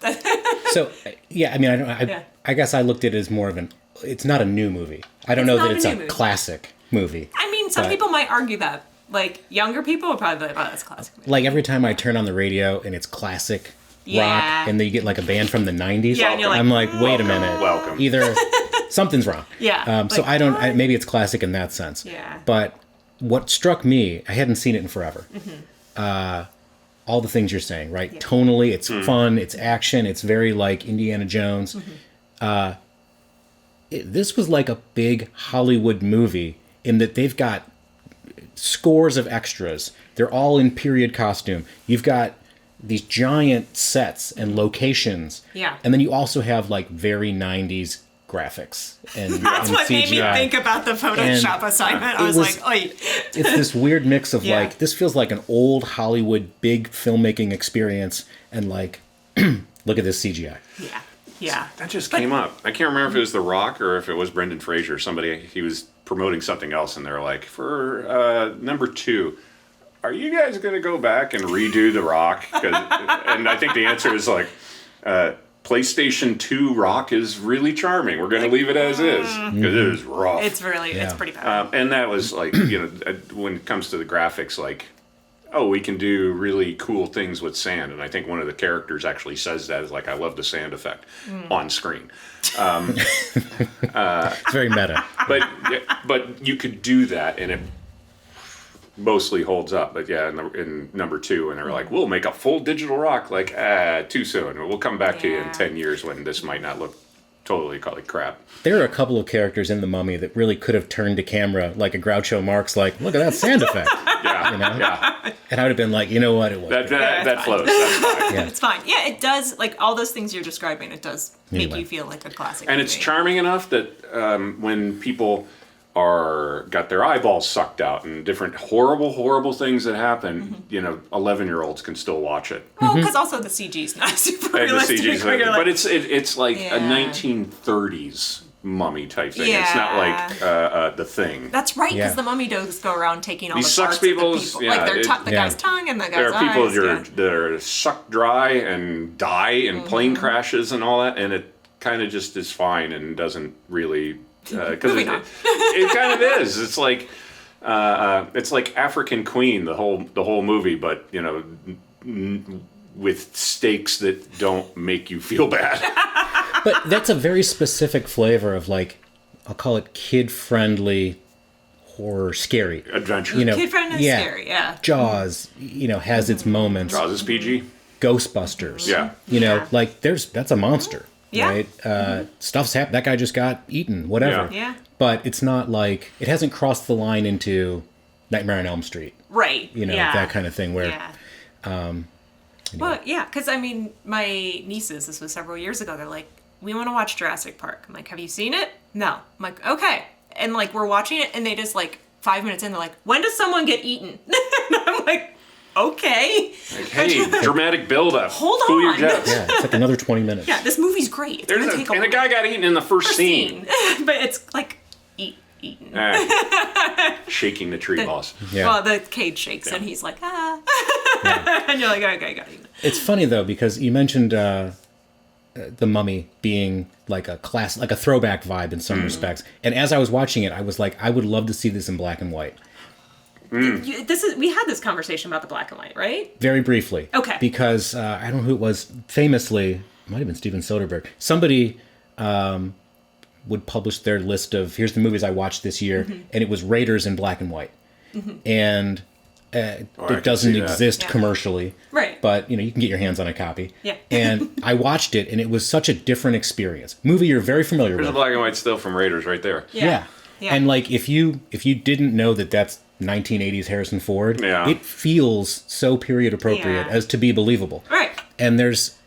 So, yeah, I mean, I guess I looked at it as more of it's not a new movie. I don't know that it's a classic movie. I mean, some people might argue that. Like, younger people would probably be like, oh, that's a classic movie. Like, every time I turn on the radio and it's classic rock, and then you get like a band from the 90s, Yeah, and you're like, I'm like, wait a minute. Welcome. Either something's wrong. Yeah, So like, I don't, maybe it's classic in that sense. Yeah. But what struck me, I hadn't seen it in forever. All the things you're saying, right? Yeah. Tonally, it's fun, it's action, it's very like Indiana Jones. this was like a big Hollywood movie in that they've got scores of extras. They're all in period costume. You've got these giant sets and locations. Yeah. And then you also have like very 90s graphics. And That's what made me think about the Photoshop assignment. I was like, oi. It's this weird mix of Yeah. like, this feels like an old Hollywood big filmmaking experience. And like, look at this CGI. Yeah. Yeah. That just came up. I can't remember if it was The Rock or if it was Brendan Fraser. Somebody, he was promoting something else, and they're like, for number 2, are you guys going to go back and redo The Rock? And I think the answer is like, PlayStation 2 Rock is really charming. We're going to leave it as is because it is rough. It's really, it's pretty bad. And that was like, when it comes to the graphics, like, oh, we can do really cool things with sand. And I think one of the characters actually says that, is like, I love the sand effect on screen. It's very meta. But you could do that, and it mostly holds up. But yeah, in number 2, and they're like, we'll make a full digital Rock. Like, too soon. We'll come back to you in 10 years when this might not look totally like crap. There are a couple of characters in The Mummy that really could have turned to camera like a Groucho Marx, like, look at that sand effect. Yeah, You know? yeah. And I would have been like, you know what, it was. That flows. That's fine. Yeah. It's fine. Yeah, it does. Like, all those things you're describing, it does make Anyway. you feel like a classic And movie. it's charming enough that when people got their eyeballs sucked out and different horrible things that happen, 11-year-olds can still watch it. Well, because also the CG's not super And the realistic. CG's where you're like, but it's like a Yeah. 1930s mummy type thing. It's not like The Thing. That's right, because Yeah. the mummy does go around taking all He the sucks parts of the people's- people. yeah, like, they're the yeah. guy's tongue and the guy's There are people eyes. that are sucked dry and die in plane crashes and all that, and it kind of just is fine and doesn't really because Moving on. it kind of is. It's like African Queen, the whole movie, but with stakes that don't make you feel bad. But that's a very specific flavor of like, I'll call it kid-friendly horror, scary. Adventure. Kid-friendly Yeah. scary, yeah. Jaws, has its moments. Jaws is PG. Ghostbusters. Yeah. Like that's a monster. Yeah. Right? Stuff's happened. That guy just got eaten, whatever. Yeah. But it's not like, it hasn't crossed the line into Nightmare on Elm Street. Right. That kind of thing where, Yeah. Well, yeah, because I mean, my nieces, this was several years ago, they're like, we want to watch Jurassic Park. I'm like, have you seen it? No. I'm like, okay. And like, we're watching it, and they just like 5 minutes in, they're like, when does someone get eaten? And I'm like, okay. Like, hey, dramatic build-up. Hold Cool your on. jets. yeah, it's like another 20 minutes. Yeah, this movie's great. It's gonna take And a guy got eaten in the first scene. but it's like eaten. Shaking the tree boss. Yeah. Well, the cage shakes, and he's like, ah. And you're like, okay, got eaten. It's funny though, because you mentioned The Mummy being like a like a throwback vibe in some respects. And as I was watching it, I was like, I would love to see this in black and white. We had this conversation about the black and white, right? Very briefly. Okay. Because I don't know who it was. Famously, it might have been Steven Soderbergh. Somebody would publish their list of, here's the movies I watched this year, and it was Raiders in black and white. And it can doesn't see that. exist Yeah. commercially. Right. But, you can get your hands on a copy. Yeah. And I watched it, and it was such a different experience. Movie you're very familiar There's a with. black and white still from Raiders right there. Yeah. And like, if you didn't know that that's 1980s Harrison Ford, Yeah. it feels so period appropriate Yeah. as to be believable. Right. And there's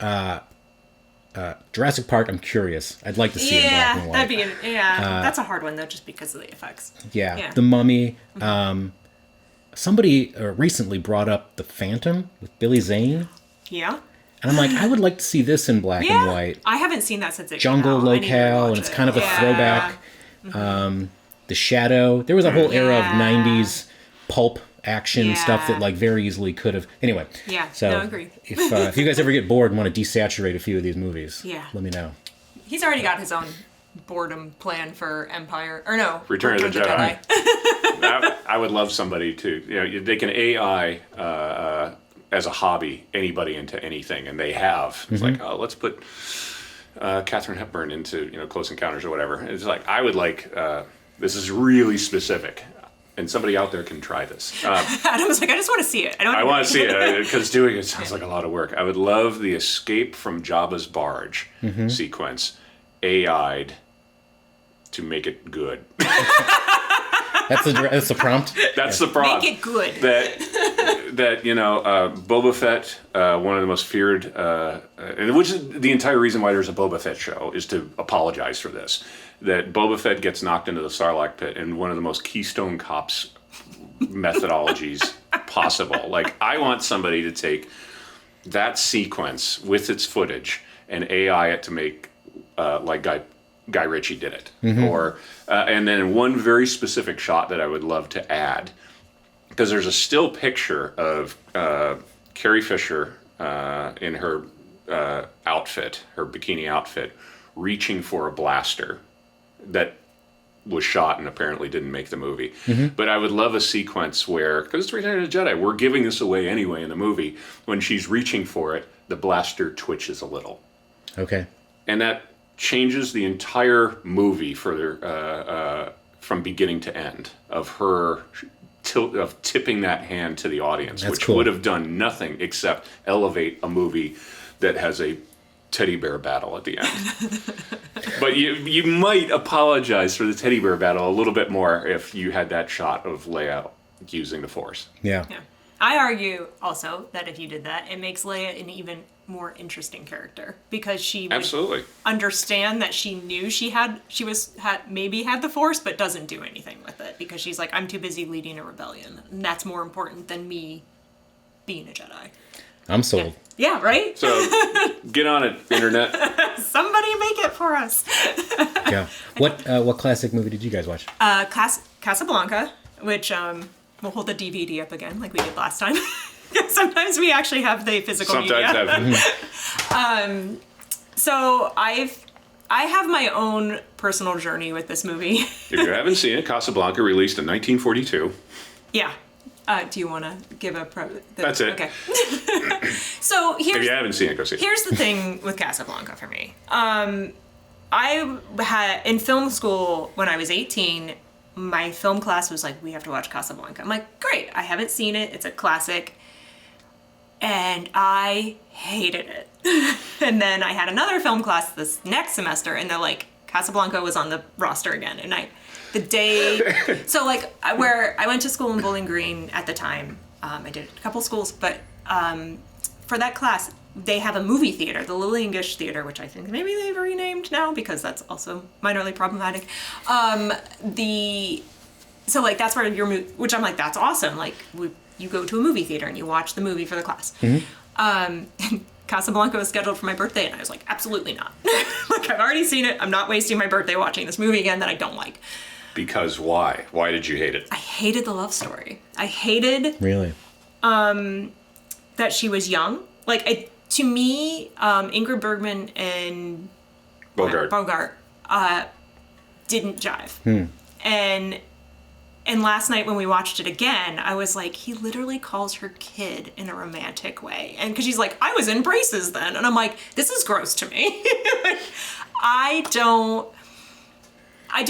Jurassic Park. I'm curious. I'd like to see it in black and white. that'd be that's a hard one though, just because of the effects. Yeah. The Mummy. Somebody recently brought up The Phantom with Billy Zane, Yeah. and I'm like, I would like to see this in black and white. I haven't seen that since it Jungle came out. I need to locale, watch and it's it. kind of a Yeah. throwback. The Shadow. There was a whole era of Yeah. 90s pulp action stuff Yeah. that like very easily could have. Anyway. Yeah, So no, I agree. if you guys ever get bored and want to desaturate a few of these movies, Yeah. let me know. He's already got his own boredom plan for Empire, or no, Return of the Jedi. I would love somebody to, they can AI as a hobby anybody into anything, and they have. It's like, oh, let's put Katharine Hepburn into Close Encounters or whatever. It's like, I would like, this is really specific, and somebody out there can try this. Adam was like, I just want to see it. I want to see it because doing it sounds like a lot of work. I would love the escape from Jabba's barge sequence, AI'd to make it good. That's the prompt. That's the prompt. Make it good. That Boba Fett, one of the most feared, and which is the entire reason why there's a Boba Fett show, is to apologize for this. That Boba Fett gets knocked into the Sarlacc pit in one of the most Keystone Cops methodologies possible. Like, I want somebody to take that sequence with its footage and AI it to make like Guy Ritchie did it, or and then one very specific shot that I would love to add, because there's a still picture of Carrie Fisher in her outfit, her bikini outfit, reaching for a blaster that was shot and apparently didn't make the movie. But I would love a sequence where, because it's Return of the Jedi, we're giving this away anyway in the movie, when she's reaching for it, the blaster twitches a little. Okay. And that changes the entire movie for from beginning to end, of her tipping that hand to the audience. That's which cool. would have done nothing except elevate a movie that has a teddy bear battle at the end. But you might apologize for the teddy bear battle a little bit more if you had that shot of Leia using the Force. Yeah. Yeah. I argue also that if you did that, it makes Leia an even more interesting character, because she would Absolutely. understand that she knew she maybe had the Force, but doesn't do anything with it, because she's like, I'm too busy leading a rebellion, and that's more important than me being a Jedi. I'm sold. Yeah, right? So get on it, internet. Somebody make it for us. Yeah. What classic movie did you guys watch? Casablanca, which we'll hold the DVD up again like we did last time. Sometimes we actually have the physical media. So I have my own personal journey with this movie. If you haven't seen it, Casablanca, released in 1942. Yeah. Do you want to give a That's it. Okay. So If you haven't seen it, go see it. here's the thing with Casablanca for me. I had, in film school when I was 18, my film class was like, we have to watch Casablanca. I'm like, great, I haven't seen it. It's a classic. And I hated it. And then I had another film class this next semester, and they're like, Casablanca was on the roster again. And so like where I went to school in Bowling Green at the time, I did a couple schools, but for that class, they have a movie theater, the Lily English Theater, which I think maybe they've renamed now because that's also minorly problematic. So like that's where which I'm like, that's awesome. Like you go to a movie theater and you watch the movie for the class. Casablanca was scheduled for my birthday, and I was like, absolutely not. Like, I've already seen it. I'm not wasting my birthday watching this movie again that I don't like. Because why? Why did you hate it? I hated the love story. I hated Really? that she was young. Like, to me, Ingrid Bergman and Bogart didn't jive. And last night when we watched it again, I was like, he literally calls her kid in a romantic way. And because she's like, I was in braces then. And I'm like, this is gross to me. I do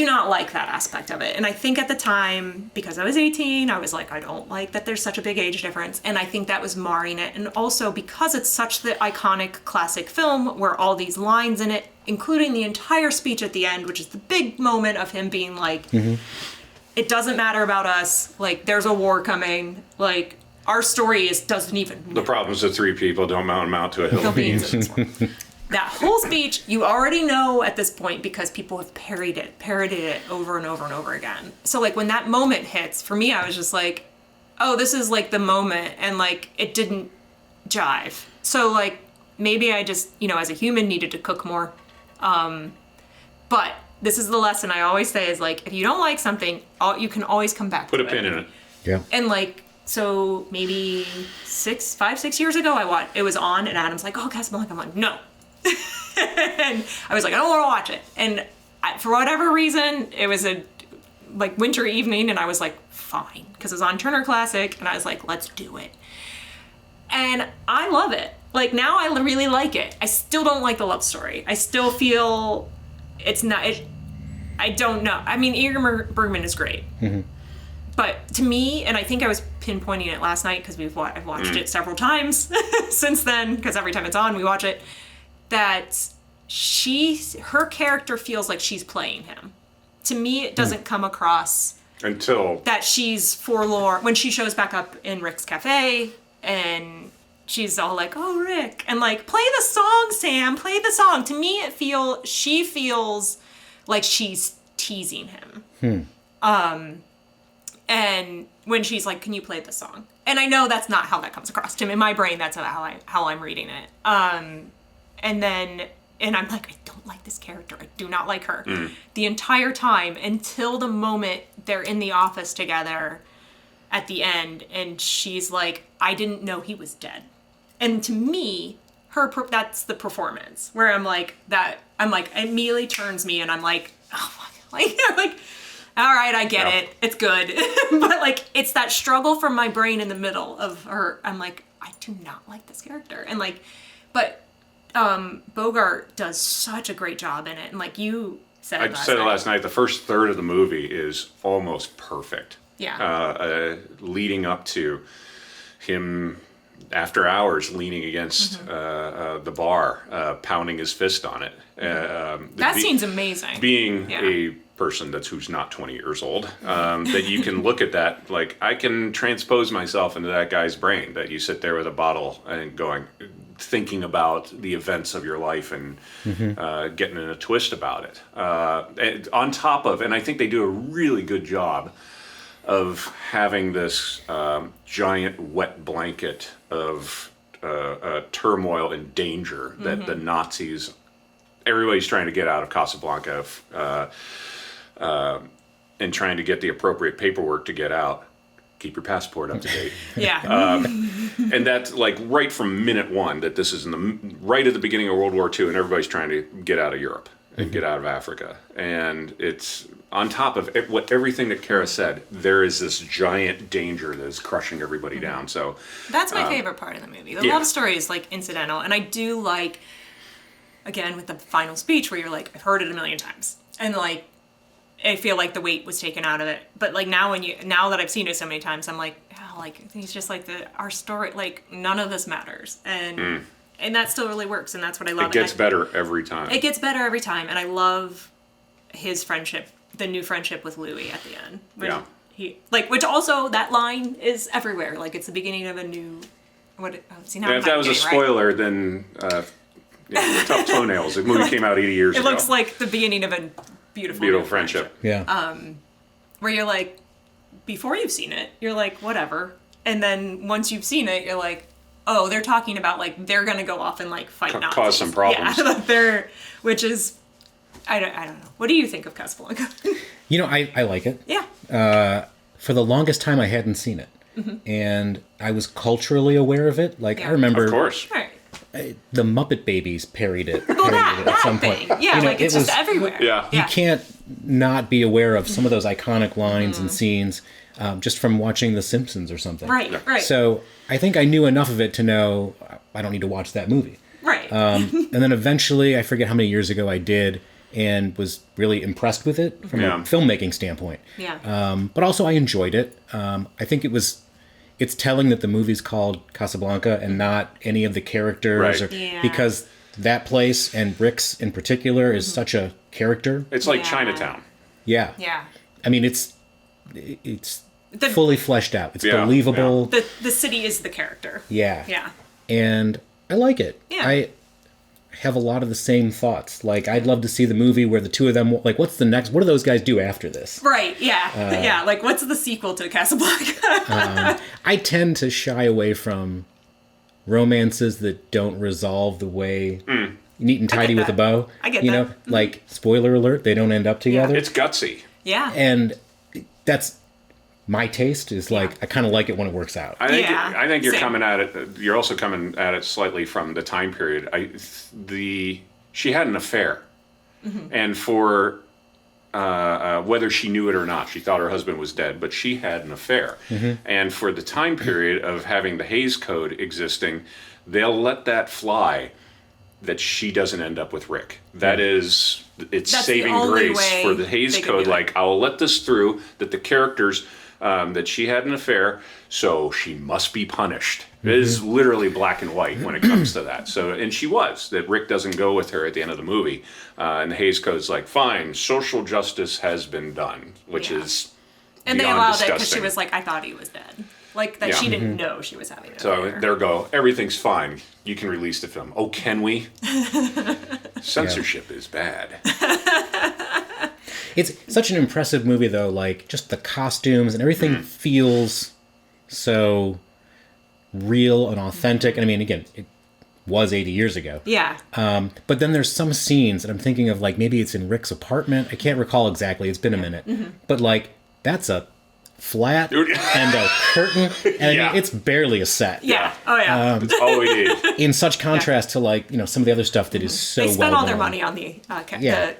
not like that aspect of it. And I think at the time, because I was 18, I was like, I don't like that there's such a big age difference. And I think that was marring it. And also because it's such the iconic classic film where all these lines in it, including the entire speech at the end, which is the big moment of him being like, it doesn't matter about us. Like, there's a war coming. Like, our story doesn't even. The problems of three people don't amount to a hill of beans. That whole speech, you already know at this point because people have parodied it over and over and over again. So, like, when that moment hits, for me, I was just like, oh, this is, like, the moment. And, like, it didn't jive. So, like, maybe I just, as a human, needed to cook more. But this is the lesson I always say is, like, if you don't like something, you can always come back to it. Put a pin in it. Yeah. And, like, so maybe 6 years ago, it was on, and Adam's like, oh, Casablanca. I'm like, no. And I was like, I don't want to watch it. And for whatever reason, it was a, like, winter evening, and I was like, fine. Because it was on Turner Classic, and I was like, let's do it. And I love it. Like, now I really like it. I still don't like the love story. I still feel it's not... I don't know. I mean, Ingrid Bergman is great. But to me, and I think I was pinpointing it last night because I've watched it several times since then, because every time it's on, we watch it, that her character feels like she's playing him. to me, it doesn't come across Until that she's forlorn when she shows back up in Rick's cafe and she's all like, "Oh, Rick," and like, "Play the song, Sam. Play the song." To me, she feels like she's teasing him. And when she's like, "Can you play the song?" And I know that's not how that comes across to him. In my brain, that's how I'm reading it. And I'm like, I don't like this character. I do not like her. The entire time until the moment they're in the office together at the end, and she's like, "I didn't know he was dead." And to me, that's the performance where I'm like, it immediately turns me, and I'm like, oh, like, all right, I get it. It's good. But like, it's that struggle from my brain in the middle of her. I'm like, I do not like this character. And like, but Bogart does such a great job in it. And like you said it last night. The first third of the movie is almost perfect. Yeah. Leading up to him after hours leaning against the bar, pounding his fist on it. That scene's amazing. Being a person who's not 20 years old, that you can look at that, like, I can transpose myself into that guy's brain, that you sit there with a bottle and thinking about the events of your life and getting in a twist about it. And on top of, and I think they do a really good job of having this giant wet blanket of turmoil and danger that the Nazis, everybody's trying to get out of Casablanca and trying to get the appropriate paperwork to get out. Keep your passport up to date. Yeah. And that's like right from minute one, that this is right at the beginning of World War II, and everybody's trying to get out of Europe and get out of Africa. And it's on top of everything that Kara said, there is this giant danger that is crushing everybody down. So that's my favorite part of the movie. The love story is like incidental, and I do like, again, with the final speech where you're like, I've heard it a million times, and like, I feel like the weight was taken out of it. But like now that I've seen it so many times, I'm like, oh, like he's just like our story, like none of this matters, and that still really works, and that's what I love. It gets better every time. It gets better every time, and I love his friendship, the new friendship with Louis at the end. Yeah. Which also that line is everywhere. Like it's the beginning of a new. If that was a spoiler, then tough toenails. The movie came out 80 years ago. It looks like the beginning of a beautiful friendship. Yeah. Where you're like, before you've seen it, you're like, whatever. And then once you've seen it, you're like, oh, they're talking about like, they're going to go off and like fight Nazis. Cause some problems. Yeah, which is, I don't know. What do you think of Casablanca? I like it. Yeah. For the longest time, I hadn't seen it. And I was culturally aware of it. Like, I remember. Of course. Right. The Muppet Babies parodied it. At some point. Yeah, like it's just everywhere. Yeah. You can't not be aware of some of those iconic lines and scenes just from watching The Simpsons or something. Right. So I think I knew enough of it to know I don't need to watch that movie. Right. And then eventually, I forget how many years ago I did, and was really impressed with it from a filmmaking standpoint. Yeah. But also I enjoyed it. I think it's telling that the movie's called Casablanca and not any of the characters, because that place and Rick's in particular is such a character. It's like Chinatown. Yeah. Yeah. I mean, it's fully fleshed out. It's believable. Yeah. The city is the character. Yeah. Yeah. And I like it. Yeah. I have a lot of the same thoughts. Like, I'd love to see the movie where the two of them, like, what's the next, what do those guys do after this? Right, yeah. Like, what's the sequel to Casablanca? I tend to shy away from romances that don't resolve the way neat and tidy with a bow. I get that. Like, spoiler alert, they don't end up together. It's gutsy. Yeah. And that's my taste, is like, I kind of like it when it works out. I think you're coming at it. You're also coming at it slightly from the time period. She had an affair, and for whether she knew it or not, she thought her husband was dead, but she had an affair. And for the time period of having the Hays Code existing, they'll let that fly. That she doesn't end up with Rick. That's saving grace for the Hays Code. Like, I'll let this through, that the characters that she had an affair, so she must be punished. It is literally black and white when it comes to that. So, and she was, that Rick doesn't go with her at the end of the movie. And the Hays Code's like, fine, social justice has been done, which is And they beyond allowed it disgusting. because she was like, I thought he was dead. Like, that she didn't know she was having an So affair. there go. Everything's fine. You can release the film. Oh, can we? Censorship is bad. It's such an impressive movie, though. Like, just the costumes and everything feels so real and authentic. And I mean, again, it was 80 years ago. Yeah. But then there's some scenes, and I'm thinking of, like, maybe it's in Rick's apartment. I can't recall exactly. It's been a minute. But, like, that's a flat and a curtain, and I mean, it's barely a set. Yeah. Oh, yeah. That's all we need. In such contrast to, like, you know, some of the other stuff that is so They spent all their done. money on the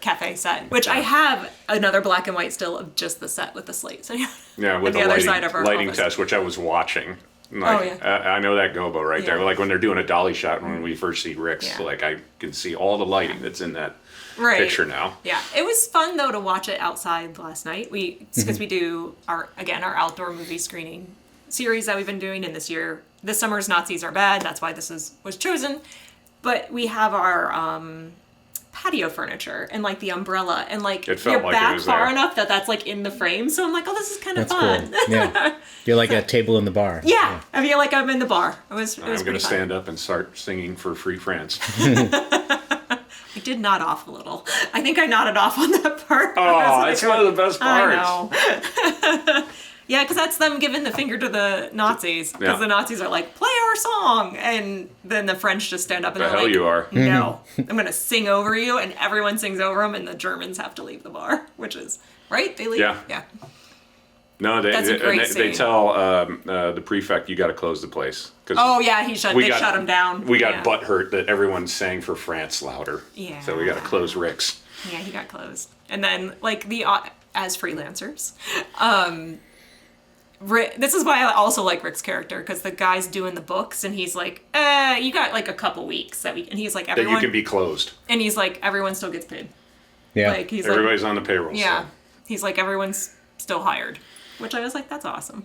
cafe set, which I have another black and white still of just the set with the slate. So Yeah, with the the other lighting, side of our lighting office. test, which I was watching. Like, I know that gobo right there. Yeah. Like when they're doing a dolly shot when we first see Rick's, Yeah. like I can see all the lighting that's in that Right. picture now. Yeah, it was fun though to watch it outside last night. Because we do our outdoor movie screening series that we've been doing, and this summer's Nazis Are Bad. That's why this was chosen. But we have our patio furniture and like the umbrella, and like It felt you're like it back was far there. enough that that's like in the frame. So I'm like, oh, this is kind of That's fun. cool. Yeah. You're like a table in the bar. Yeah, I feel like I'm in the bar. It was I'm going pretty to fun. stand up and start singing for Free France. I did nod off a little. I think I nodded off on that part. Oh, it's one of the best parts. I know. Yeah, because that's them giving the finger to the Nazis. Because Yeah. the Nazis are like, play our song. And then the French just stand up and The they're hell like, you are. no, I'm going to sing over you. And everyone sings over them. And the Germans have to leave the bar, which is, right? They leave? Yeah. No, That's a great they scene. tell the prefect, you got to close the place. 'Cause Oh, yeah, they shut him down. We got Yeah. butthurt that everyone sang for France louder. Yeah. So we got to close Rick's. Yeah, he got closed. And then, like, as freelancers, this is why I also like Rick's character, because the guy's doing the books, and he's like, you got, like, a couple weeks and he's like, That everyone, you can be closed. and he's like, everyone still gets paid. Yeah. Like, he's Everybody's on the payroll. like, yeah, So. he's like, everyone's still hired, which I was like, that's awesome.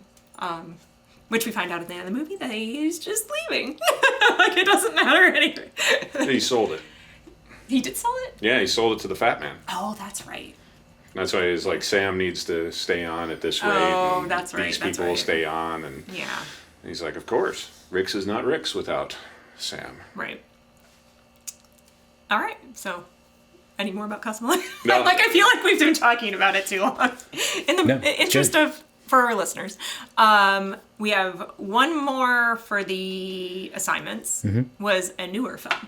Which we find out at the end of the movie that he's just leaving. Like, it doesn't matter anyway. He sold it. He did sell it? Yeah, he sold it to the fat man. Oh, that's right. That's why he's like, Sam needs to stay on at this rate. Oh, and that's right, These that's people will right. stay on. And Yeah, he's like, of course. Rick's is not Rick's without Sam. right. All right, so any more about Casablanca? No. Like, I feel like we've been talking about it too long. In the No, it's interest good. for our listeners, we have one more for the assignments. Mm-hmm. Was a newer film.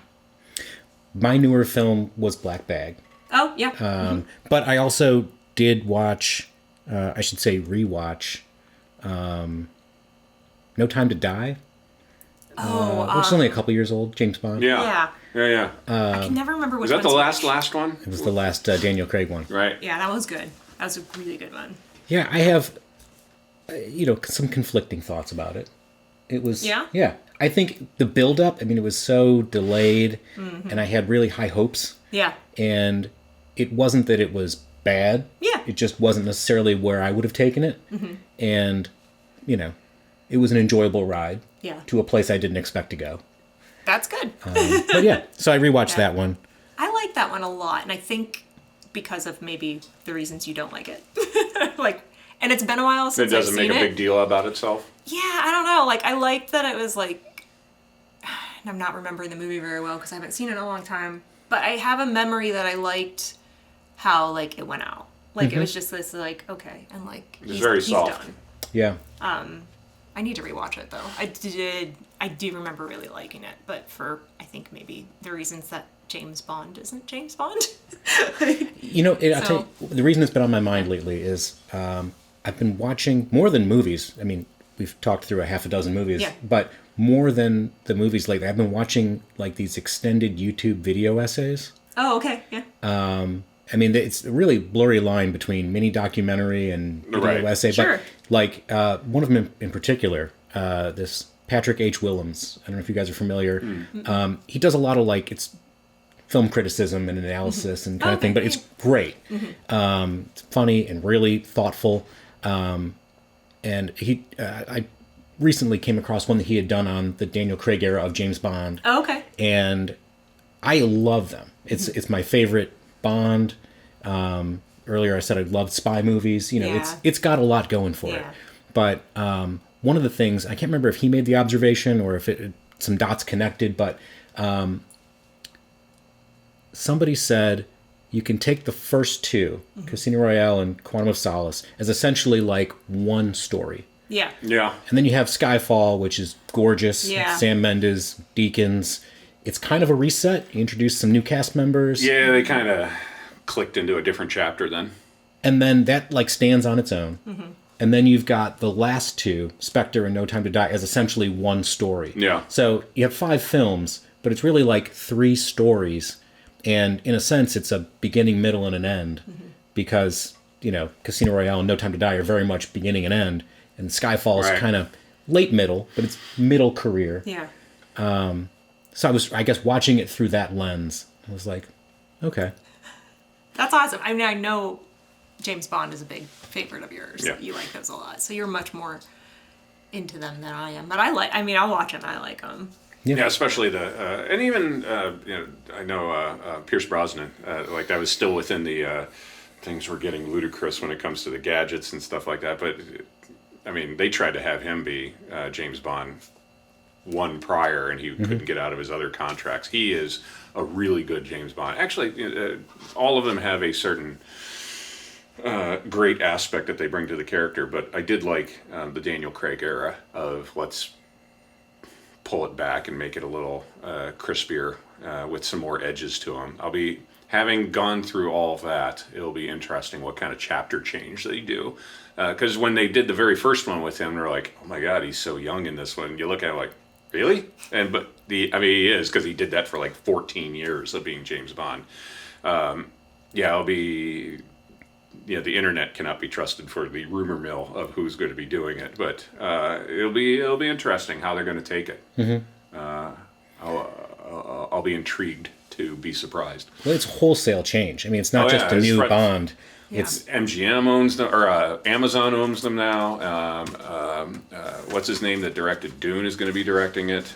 My newer film was Black Bag. Oh, yeah. But I also did watch, I should say rewatch, No Time to Die, which is only a couple years old, James Bond. Yeah. Yeah. I can never remember which Was that the one's last which. one? It was the last Daniel Craig one. Right. Yeah, that was good. That was a really good one. Yeah, I have, some conflicting thoughts about it. It was, Yeah? Yeah. I think the build-up, I mean, it was so delayed, and I had really high hopes, Yeah. and it wasn't that it was bad. Yeah. It just wasn't necessarily where I would have taken it. And, it was an enjoyable ride Yeah. to a place I didn't expect to go. That's good. But yeah, so I rewatched that one. I like that one a lot, and I think because of maybe the reasons you don't like it. And it's been a while It since I've doesn't seen make a it. big deal about itself. Yeah, I don't know. Like, I liked that it was like, and I'm not remembering the movie very well because I haven't seen it in a long time. But I have a memory that I liked how like it went out. Like it was just this like okay, and like It's very soft. done. Yeah. I need to rewatch it though. I do remember really liking it, but for I think maybe the reasons that James Bond isn't James Bond. I'll tell you, the reason it's been on my mind lately is I've been watching more than movies. I mean, we've talked through a half a dozen movies, Yeah. but more than the movies lately. I've been watching like these extended YouTube video essays. Oh, okay, yeah. I mean, it's a really blurry line between mini documentary and video Right. essay. Sure. But like one of them in particular, this Patrick H. Willems. I don't know if you guys are familiar. He does a lot of like it's film criticism and analysis and kind of thing, but it's great. It's funny and really thoughtful. and I recently came across one that he had done on the Daniel Craig era of James Bond. Oh, okay. And I love them. It's my favorite Bond. Earlier I said I loved spy movies. You know, Yeah. it's got a lot going for it. Yeah. But one of the things, I can't remember if he made the observation or if some dots connected, but somebody said you can take the first two, Casino Royale and Quantum of Solace, as essentially like one story. Yeah. Yeah. And then you have Skyfall, which is gorgeous. Yeah. Sam Mendes, Deakins. It's kind of a reset. You introduce some new cast members. Yeah, they kind of clicked into a different chapter then. And then that like stands on its own. And then you've got the last two, Spectre and No Time to Die, as essentially one story. Yeah. So you have 5 films, but it's really like 3 stories. And in a sense, it's a beginning, middle, and an end. Because, you know, Casino Royale and No Time to Die are very much beginning and end. And Skyfall is Right. kind of late middle, but it's middle career. Yeah. So I was, I guess, watching it through that lens. I was like, okay. That's awesome. I mean, I know James Bond is a big favorite of yours. Yeah. You like those a lot. So you're much more into them than I am. But I'll watch them. I like them. Yeah, especially and even, you know, I know Pierce Brosnan, like that was still within the things were getting ludicrous when it comes to the gadgets and stuff like that. But, I mean, they tried to have him be James Bond one prior, and he couldn't get out of his other contracts. He is a really good James Bond. Actually, all of them have a certain great aspect that they bring to the character, but I did like the Daniel Craig era of let's pull it back and make it a little crispier with some more edges to them. Having gone through all of that, it'll be interesting what kind of chapter change they do. Because when they did the very first one with him, they're like, oh my God, he's so young in this one. You look at it like, really? But he is, because he did that for like 14 years of being James Bond. It'll be, the internet cannot be trusted for the rumor mill of who's going to be doing it, but it'll be interesting how they're going to take it. I'll be intrigued to be surprised. Well, it's wholesale change. I mean, it's not just a new Bond. Yeah. It's MGM owns them, or Amazon owns them now. What's his name that directed Dune is going to be directing it.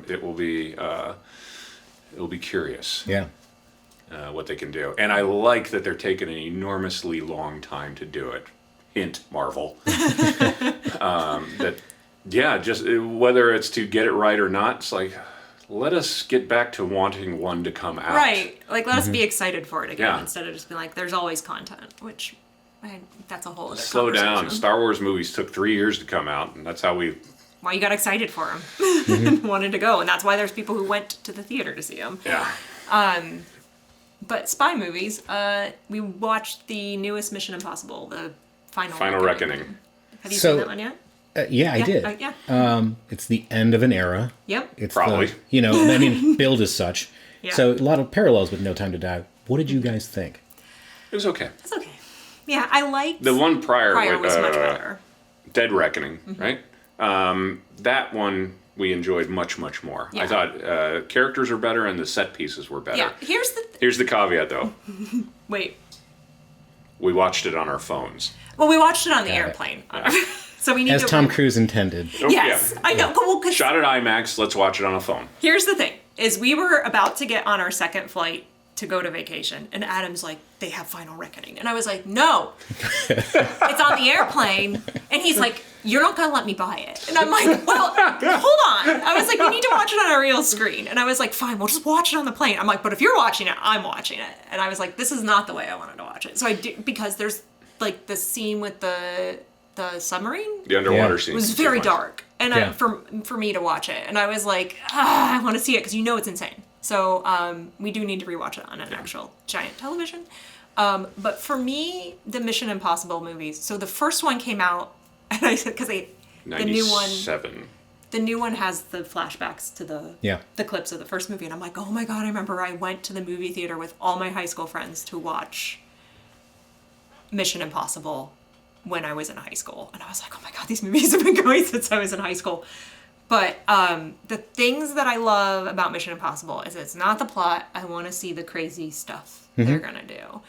It'll be curious. yeah. What they can do, and I like that they're taking an enormously long time to do it. Hint, Marvel. Just whether it's to get it right or not, it's like, let us get back to wanting one to come out. Right. Like, let us be excited for it again Yeah. instead of just being like, there's always content, which that's a whole other Slow down. conversation. Star Wars movies took 3 years to come out, and that's how we. Why you got excited for them and wanted to go. And that's why there's people who went to the theater to see them. Yeah. But spy movies, we watched the newest Mission Impossible, the Final Reckoning. Have you So- seen that one yet? Yeah, I did. Yeah. It's the end of an era. Yep. It's Probably. I mean, build as such. Yeah. So a lot of parallels with No Time to Die. What did you guys think? It was okay. It's okay. Yeah, I liked... The one prior was much better. Dead Reckoning, right? That one we enjoyed much, much more. Yeah. I thought characters were better and the set pieces were better. Yeah, Here's the caveat, though. Wait. We watched it on our phones. Well, we watched it on the Got it. airplane. So we need As to... Tom Cruise intended. Oh, Yes, yeah. I know. Well, 'cause Shot at IMAX. Let's watch it on a phone. here's the thing, is we were about to get on our second flight to go to vacation, and Adam's like, they have Final Reckoning. And I was like, no, it's on the airplane. And he's like, you're not going to let me buy it. And I'm like, well, hold on. I was like, we need to watch it on a real screen. And I was like, fine, we'll just watch it on the plane. I'm like, but if you're watching it, I'm watching it. And I was like, this is not the way I wanted to watch it. So I did, because there's like the scene with the submarine. The underwater Yeah. scene It was very dark, and Yeah. for me to watch it, and I was like, I want to see it because it's insane. So we do need to rewatch it on an actual giant television. But for me, the Mission Impossible movies. So the first one came out, and I said because the new one has the flashbacks to the clips of the first movie, and I'm like, oh my god! I remember I went to the movie theater with all my high school friends to watch Mission Impossible when I was in high school. And I was like, oh my god, these movies have been going since I was in high school. But the things that I love about Mission Impossible is it's not the plot. I want to see the crazy stuff they're going to do.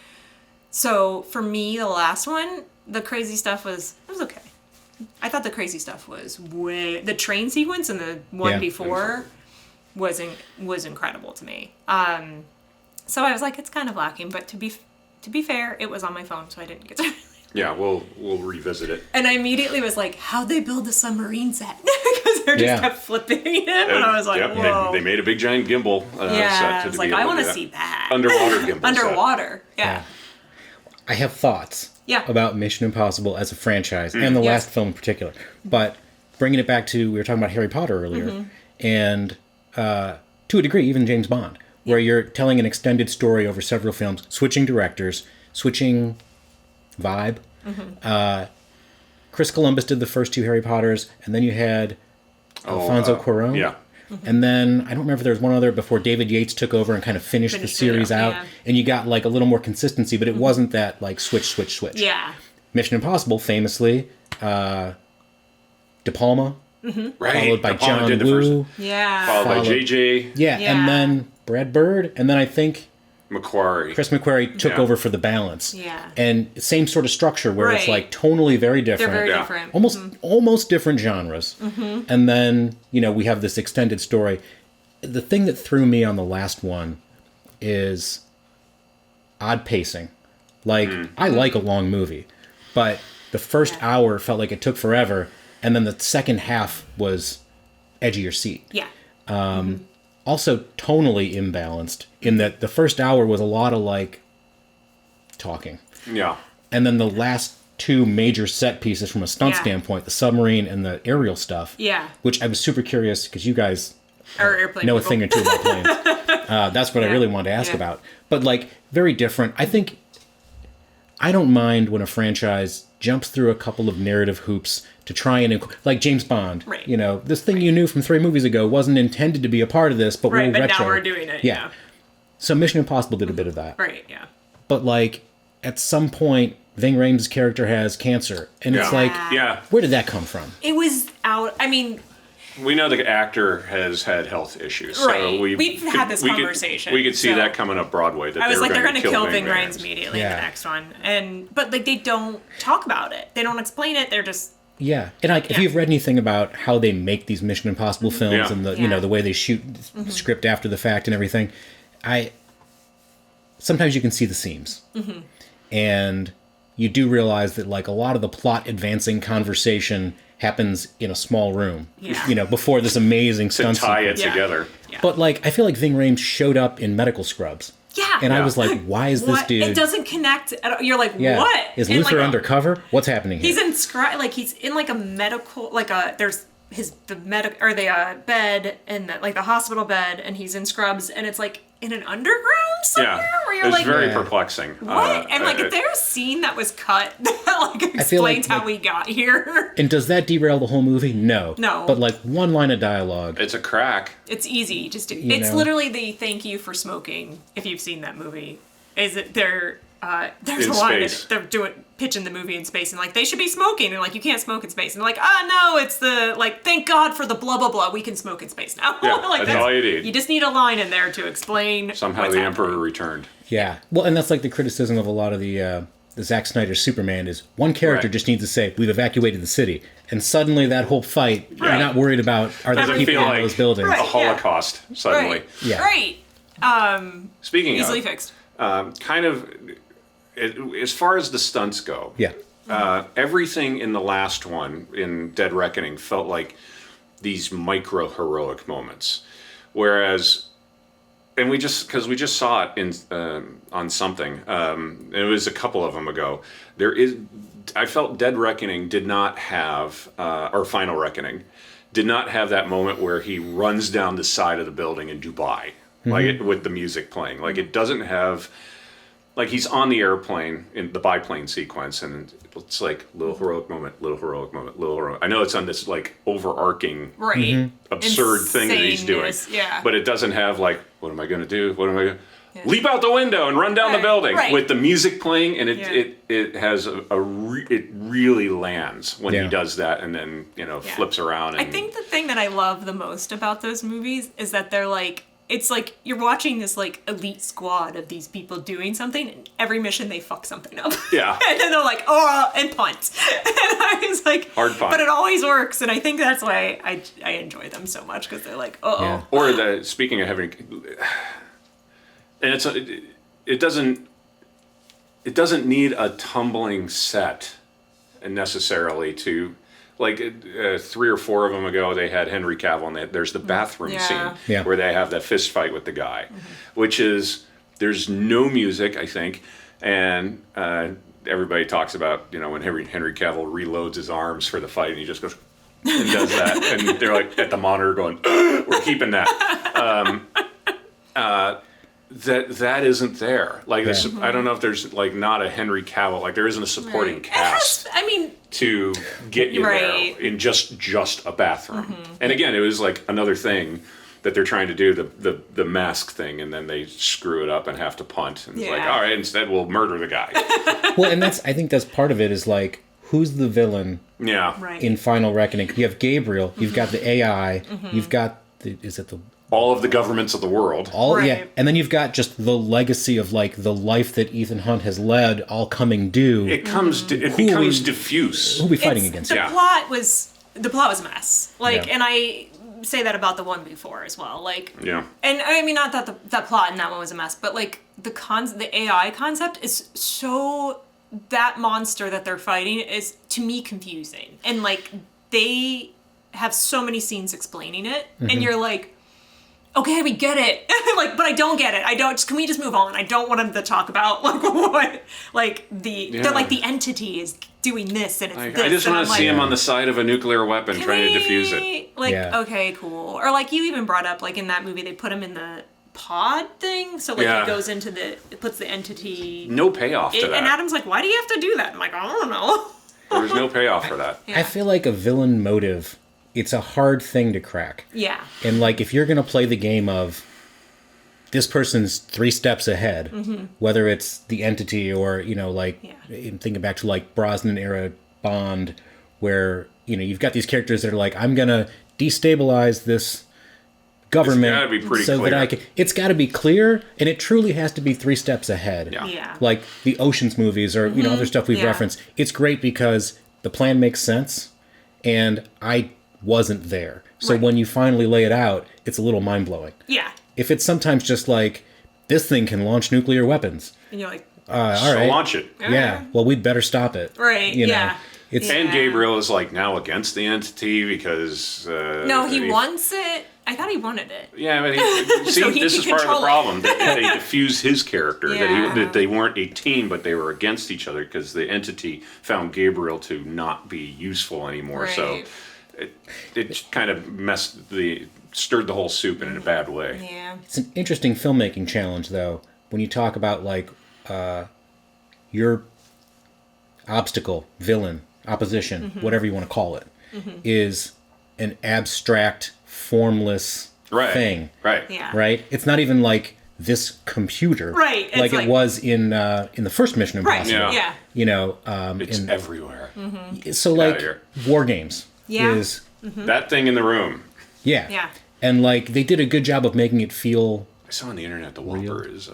So for me, the last one, the crazy stuff was okay. thought the crazy stuff was the train sequence and the one before was incredible to me. So I was like, it's kind of lacking, but to be fair, it was on my phone, so I didn't get to. Yeah, we'll revisit it. And I immediately was like, how'd they build the submarine set? Because they just kept flipping him, and I was like, whoa. They made a big giant gimbal set. I was like, I want to see that. Underwater gimbal Underwater, yeah. I have thoughts about Mission Impossible as a franchise, and the last film in particular. But bringing it back to, we were talking about Harry Potter earlier, and to a degree, even James Bond, where you're telling an extended story over several films, switching directors, switching vibe. Chris Columbus did the first 2 Harry Potters, and then you had Alfonso Cuarón. Yeah. And then, I don't remember if there was one other before David Yates took over and kind of finished the series out. Yeah. And you got like a little more consistency, but it wasn't that like switch. Yeah. Mission Impossible, famously, De Palma, followed by John Woo. Yeah. Followed by JJ. Yeah, and then Brad Bird, and then I think Chris McQuarrie took over for the balance. Yeah. And same sort of structure where it's like tonally very different. They're very different. Almost different genres. And then, we have this extended story. The thing that threw me on the last one is odd pacing. Like, I like a long movie, but the first hour felt like it took forever, and then the second half was edge of your seat. Yeah. Also tonally imbalanced in that the first hour was a lot of like talking. Yeah. And then the last 2 major set pieces from a stunt standpoint, the submarine and the aerial stuff. Yeah. Which I was super curious because you guys airplane know people. a thing or two about planes. That's what I really wanted to ask about. But like very different. I think I don't mind when a franchise jumps through a couple of narrative hoops to try and, like James Bond. Right. This thing you knew from 3 movies ago wasn't intended to be a part of this, but we'll retro. Now we're doing it. Yeah. So Mission Impossible did a bit of that. Right, yeah. But like, at some point, Ving Rhames' character has cancer. And it's like, where did that come from? It was out, we know the actor has had health issues. Right. So we've had this conversation. We could see that coming up Broadway. That I was like, they're going to kill Ving Rhames immediately in the next one. But like, they don't talk about it. They don't explain it. They're just... Yeah. And like, if you've read anything about how they make these Mission Impossible films and the the way they shoot the script after the fact and everything, sometimes you can see the seams. And you do realize that like a lot of the plot advancing conversation happens in a small room, before this amazing stunt to tie sequence. it together. Yeah. But like, I feel like Ving Rhames showed up in medical scrubs. Yeah. And I was like, why is this dude? It doesn't connect at all. You're like, what? Is Luther undercover? What's happening here? He's he's in like a medical, there's the bed and the hospital bed, and he's in scrubs, and it's like in an underground somewhere where you're it's like, very perplexing. What? And like, if there's a scene that was cut that explains how we got here. And does that derail the whole movie? No. No. But like one line of dialogue. It's a crack. It's easy. It's literally the thank you for smoking. If you've seen that movie, there's in a line space. that they're pitching the movie in space, and like, they should be smoking, and like, you can't smoke in space, and they're like, no, it's the thank God for the blah blah blah, we can smoke in space now. Yeah, that's all you need. You just need a line in there to explain. Somehow the Emperor returned. Yeah, well, and that's like the criticism of a lot of the Zack Snyder Superman is one character just needs to say, we've evacuated the city, and suddenly that whole fight, you're not worried about are there people in those buildings. A Holocaust suddenly. Right. Yeah. Right. Speaking easily of, fixed. As far as the stunts go, everything in the last one, in Dead Reckoning, felt like these micro heroic moments, whereas, and we just saw it in on something. It was a couple of them ago. I felt Dead Reckoning did not have, or Final Reckoning, did not have that moment where he runs down the side of the building in Dubai, with the music playing. Like, it doesn't have. Like, he's on the airplane in the biplane sequence, and it's like little heroic moment, little heroic moment, little heroic. I know it's on this like overarching, absurd thing that he's doing, but it doesn't have like, what am I going to do? What am I going to leap out the window and run down the building with the music playing? And it has it really lands when he does that, and then flips around. And, I think the thing that I love the most about those movies is that they're like, it's like you're watching this like elite squad of these people doing something, and every mission they fuck something up. Yeah. And then they're like, oh, and punt. And I was like, hard punt. But it always works, and I think that's why I enjoy them so much, because they're like, uh-oh. Yeah. Or speaking of having, and it doesn't need a tumbling set necessarily to, like 3 or 4 of them ago, they had Henry Cavill, and there's the bathroom scene where they have that fist fight with the guy, which is, there's no music, I think, and everybody talks about, when Henry Cavill reloads his arms for the fight, and he just goes and does that, and they're like at the monitor going, we're keeping that. That isn't there. Like this, I don't know if there's like not a Henry Cavill, like there isn't a supporting cast. To get you there in just a bathroom. And again, it was like another thing that they're trying to do, the mask thing, and then they screw it up and have to punt. And it's like, all right, instead we'll murder the guy. Well, and I think that's part of it, is like, who's the villain in Final Reckoning? You have Gabriel, you've got the AI, you've got all of the governments of the world. And then you've got just the legacy of like the life that Ethan Hunt has led all coming due. It becomes diffuse. Who'll be fighting against the plot was a mess. Like, and I say that about the one before as well. Like, and I mean, not that that plot in that one was a mess, but like the AI concept is so, that monster that they're fighting is to me confusing, and like they have so many scenes explaining it, and you're like, okay, we get it. Like, but I don't get it. Can we just move on? I don't want them to talk about like what, like the entity is doing this, and it's this. I just want to see him on the side of a nuclear weapon trying to defuse it. Like, okay, cool. Or like you even brought up, like in that movie, they put him in the pod thing, so like he goes into it puts the entity. No payoff to that. And Adam's like, why do you have to do that? I'm like, I don't know. There's no payoff for that. I feel like a villain motive, it's a hard thing to crack. Yeah. And like, if you're going to play the game of this person's 3 steps ahead, whether it's the entity or, thinking back to like Brosnan era Bond, where, you've got these characters that are like, I'm going to destabilize this government. It's got to be pretty so clear. That it's got to be clear, and it truly has to be 3 steps ahead. Yeah. Like the Ocean's movies or, other stuff we've referenced. It's great because the plan makes sense, and I wasn't there. So when you finally lay it out, it's a little mind-blowing. Yeah. If it's sometimes just like, this thing can launch nuclear weapons. And you're like, all right. Launch it. Yeah. Well, we'd better stop it. Right. And Gabriel is like now against the entity because... no, he wants it. I thought he wanted it. Yeah, but this is part of the problem. That they diffuse his character. That they weren't a team, but they were against each other because the entity found Gabriel to not be useful anymore. Right. So it kind of stirred the whole soup in a bad way. Yeah. It's an interesting filmmaking challenge, though, when you talk about like your obstacle, villain, opposition, whatever you want to call it, is an abstract, formless thing. Right. Yeah. Right? It's not even like this computer. Right. Like it was in the first Mission Impossible. Right. Yeah. It's everywhere. So like War Games is that thing in the room. Yeah. Yeah. And like they did a good job of making it feel. I saw on the internet the Whopper is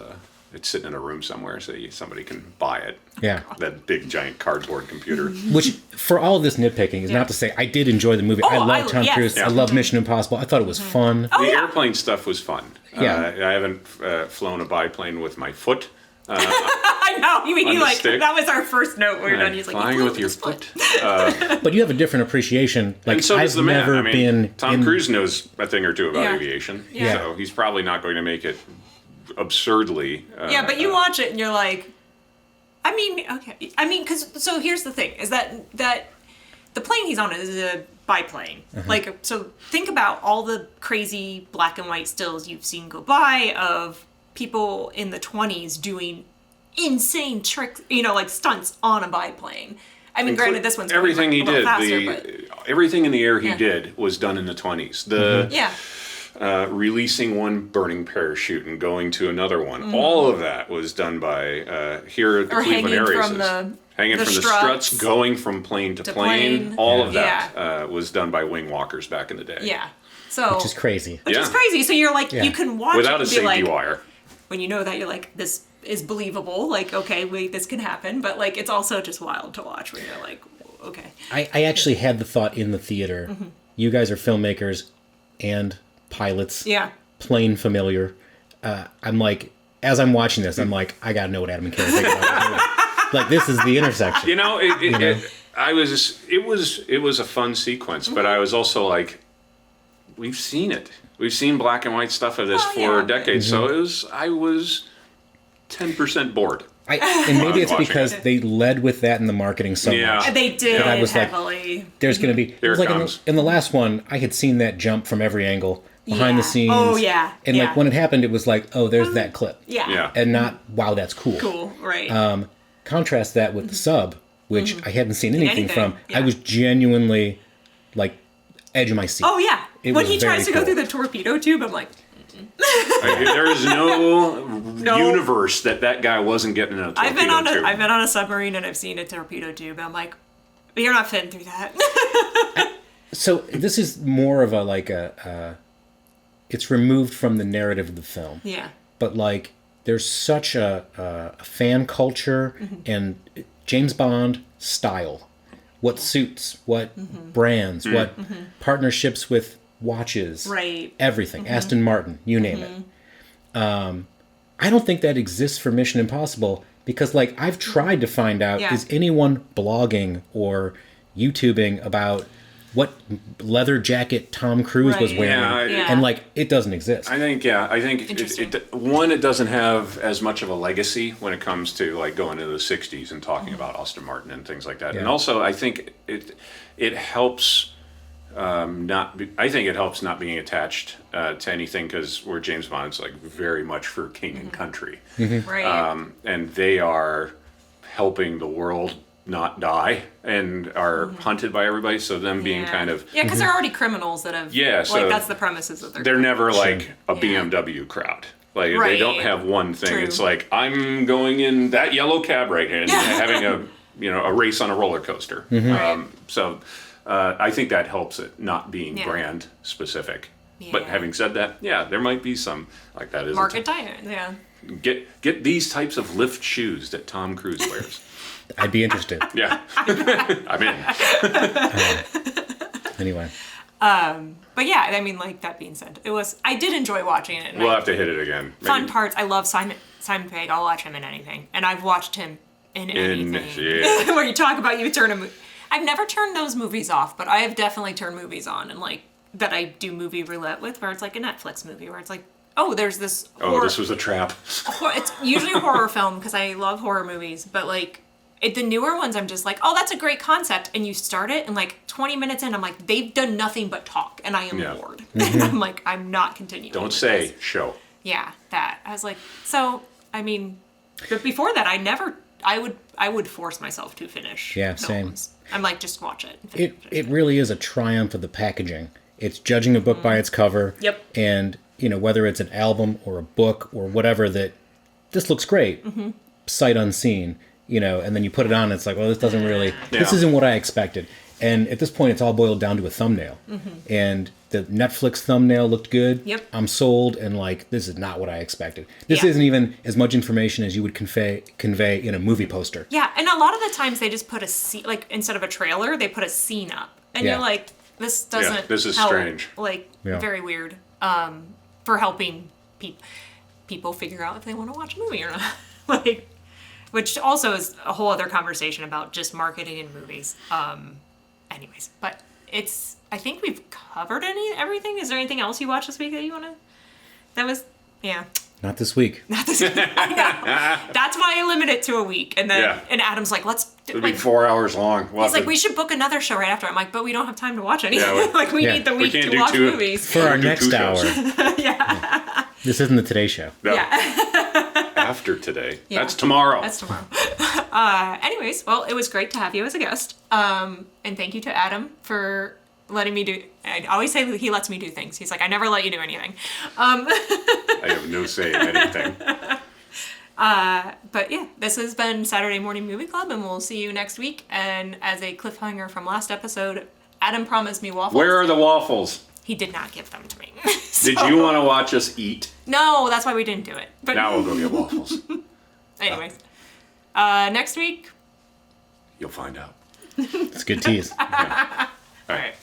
it's sitting in a room somewhere, so somebody can buy it. Yeah. That big giant cardboard computer. Which, for all of this nitpicking, is not to say I did enjoy the movie. I love Tom Cruise. I love Mission Impossible. I thought it was fun. The airplane stuff was fun. Yeah. I haven't flown a biplane with my foot. I know. You mean that was our first note when we were done. He's like, flying with your foot. But you have a different appreciation. Like, and so does the man. I mean, Tom Cruise knows a thing or two about aviation. Yeah. So he's probably not going to make it absurdly. But you watch it and you're like, so here's the thing, is that the plane he's on is a biplane. Like, so think about all the crazy black and white stills you've seen go by of people in the 20s doing insane tricks, like stunts on a biplane. I mean, granted, this one's everything he did. Faster, everything in the air he did was done in the 20s. Releasing one burning parachute and going to another one. All of that was done by here at the Cleveland Air Races. Hanging from the struts, going from plane to plane. All of that was done by wing walkers back in the day. Yeah. So Which is crazy. Which is crazy. So you're like, Yeah. you can watch Without it a and be safety like, wire. when you know that, you're like, this is believable. Like, okay, wait, this can happen. But like, it's also just wild to watch when you're like, okay. I actually had the thought in the theater. You guys are filmmakers and pilots. Yeah. Plain familiar. I'm like, as I'm watching this, I'm like, I gotta know what Adam and Kara think about this movie. Like, this is the intersection. You know, it was a fun sequence, but I was also like, we've seen it. We've seen black and white stuff of this for decades. So I was 10% bored. And maybe it's watching because they led with that in the marketing so much. They did I was heavily. Like, there's going to be... Here it was like comes. in the last one, I had seen that jump from every angle, behind the scenes. Oh, yeah. And like when it happened, it was like, oh, there's that clip. Yeah. And not, wow, that's cool. Cool, right. Contrast that with the sub, which I hadn't seen anything from. Yeah. I was genuinely, like, edge of my seat. Oh, yeah. It When was he tries very to go cool. through the torpedo tube, I'm like, There is no universe that guy wasn't getting in a torpedo tube. I've been on a submarine and I've seen a torpedo tube. And I'm like, you're not fitting through that. So this is more of it's removed from the narrative of the film. Yeah. But like, there's such a fan culture and James Bond style. What suits, what brands, what partnerships with watches. Right. Everything. Aston Martin, you name it. I don't think that exists for Mission Impossible because, like, I've tried to find out, is anyone blogging or YouTubing about what leather jacket Tom Cruise was wearing? Yeah. And, like, it doesn't exist. I think it doesn't have as much of a legacy when it comes to like going into the 60s and talking about Aston Martin and things like that. Yeah. And also I think it helps I think it helps not being attached to anything because we're James Bond's like very much for king and country. Right. And they are helping the world not die and are hunted by everybody, so them being kind of because they're already criminals that have so like that's the premises that they're never Sure. like a BMW crowd. Like Right. they don't have one thing. True. It's like I'm going in that yellow cab right here and having a race on a roller coaster. So I think that helps it not being brand specific. But having said that, there might be some like that is market diet. Yeah. get these types of lift shoes that Tom Cruise wears. I'd be interested. Yeah, I'm in. Anyway. But yeah, I mean, like that being said, I did enjoy watching it. And We'll have to hit it again. Fun parts. I love Simon Pegg. I'll watch him in anything, and I've watched him in anything. Where you talk about you turn a movie. I've never turned those movies off, but I have definitely turned movies on, and like that I do movie roulette with, where it's like a Netflix movie, where it's like, oh, there's this. Oh, this was a trap. It's usually a horror film because I love horror movies, but like. The newer ones, I'm just like, oh, that's a great concept. And you start it, and like 20 minutes in, I'm like, they've done nothing but talk, and I am bored. And I'm like, I'm not continuing. Don't with say this. show. Yeah, that. I was like, so, I mean, but before that, I would force myself to finish. Yeah, same. films. I'm like, just watch it. It really is a triumph of the packaging. It's judging a book by its cover. Yep. And, whether it's an album or a book or whatever, that this looks great, sight unseen. And then you put it on, and it's like, well, this doesn't really, this isn't what I expected. And at this point, it's all boiled down to a thumbnail. And the Netflix thumbnail looked good. Yep. I'm sold, and like, this is not what I expected. This isn't even as much information as you would convey in a movie poster. Yeah, and a lot of the times they just put a scene, like instead of a trailer, they put a scene up. And you're like, this doesn't this is help. strange. Like, very weird for helping people figure out if they want to watch a movie or not. Like... Which also is a whole other conversation about just marketing in movies. Anyways, but I think we've covered everything. Is there anything else you watched this week that you want to, Not this week. Not this week. I know. That's why I limit it to a week. And then, and Adam's like, It'll be 4 hours long. He's like, we should book another show right after. I'm like, but we don't have time to watch anything. Yeah, like, we need the week to watch movies. For our next hour. Yeah. This isn't the Today Show. No. Yeah. After today. Yeah. That's tomorrow. That's tomorrow. Anyways, well, it was great to have you as a guest. And thank you to Adam for letting me do... I always say he lets me do things. He's like, I never let you do anything. I have no say in anything. But yeah, this has been Saturday Morning Movie Club, and we'll see you next week. And as a cliffhanger from last episode, Adam promised me waffles. Where are the waffles? He did not give them to me. Did you want to watch us eat? No, that's why we didn't do it. But Now we'll go get waffles. anyways, next week. You'll find out. It's a good tease. Yeah. All right.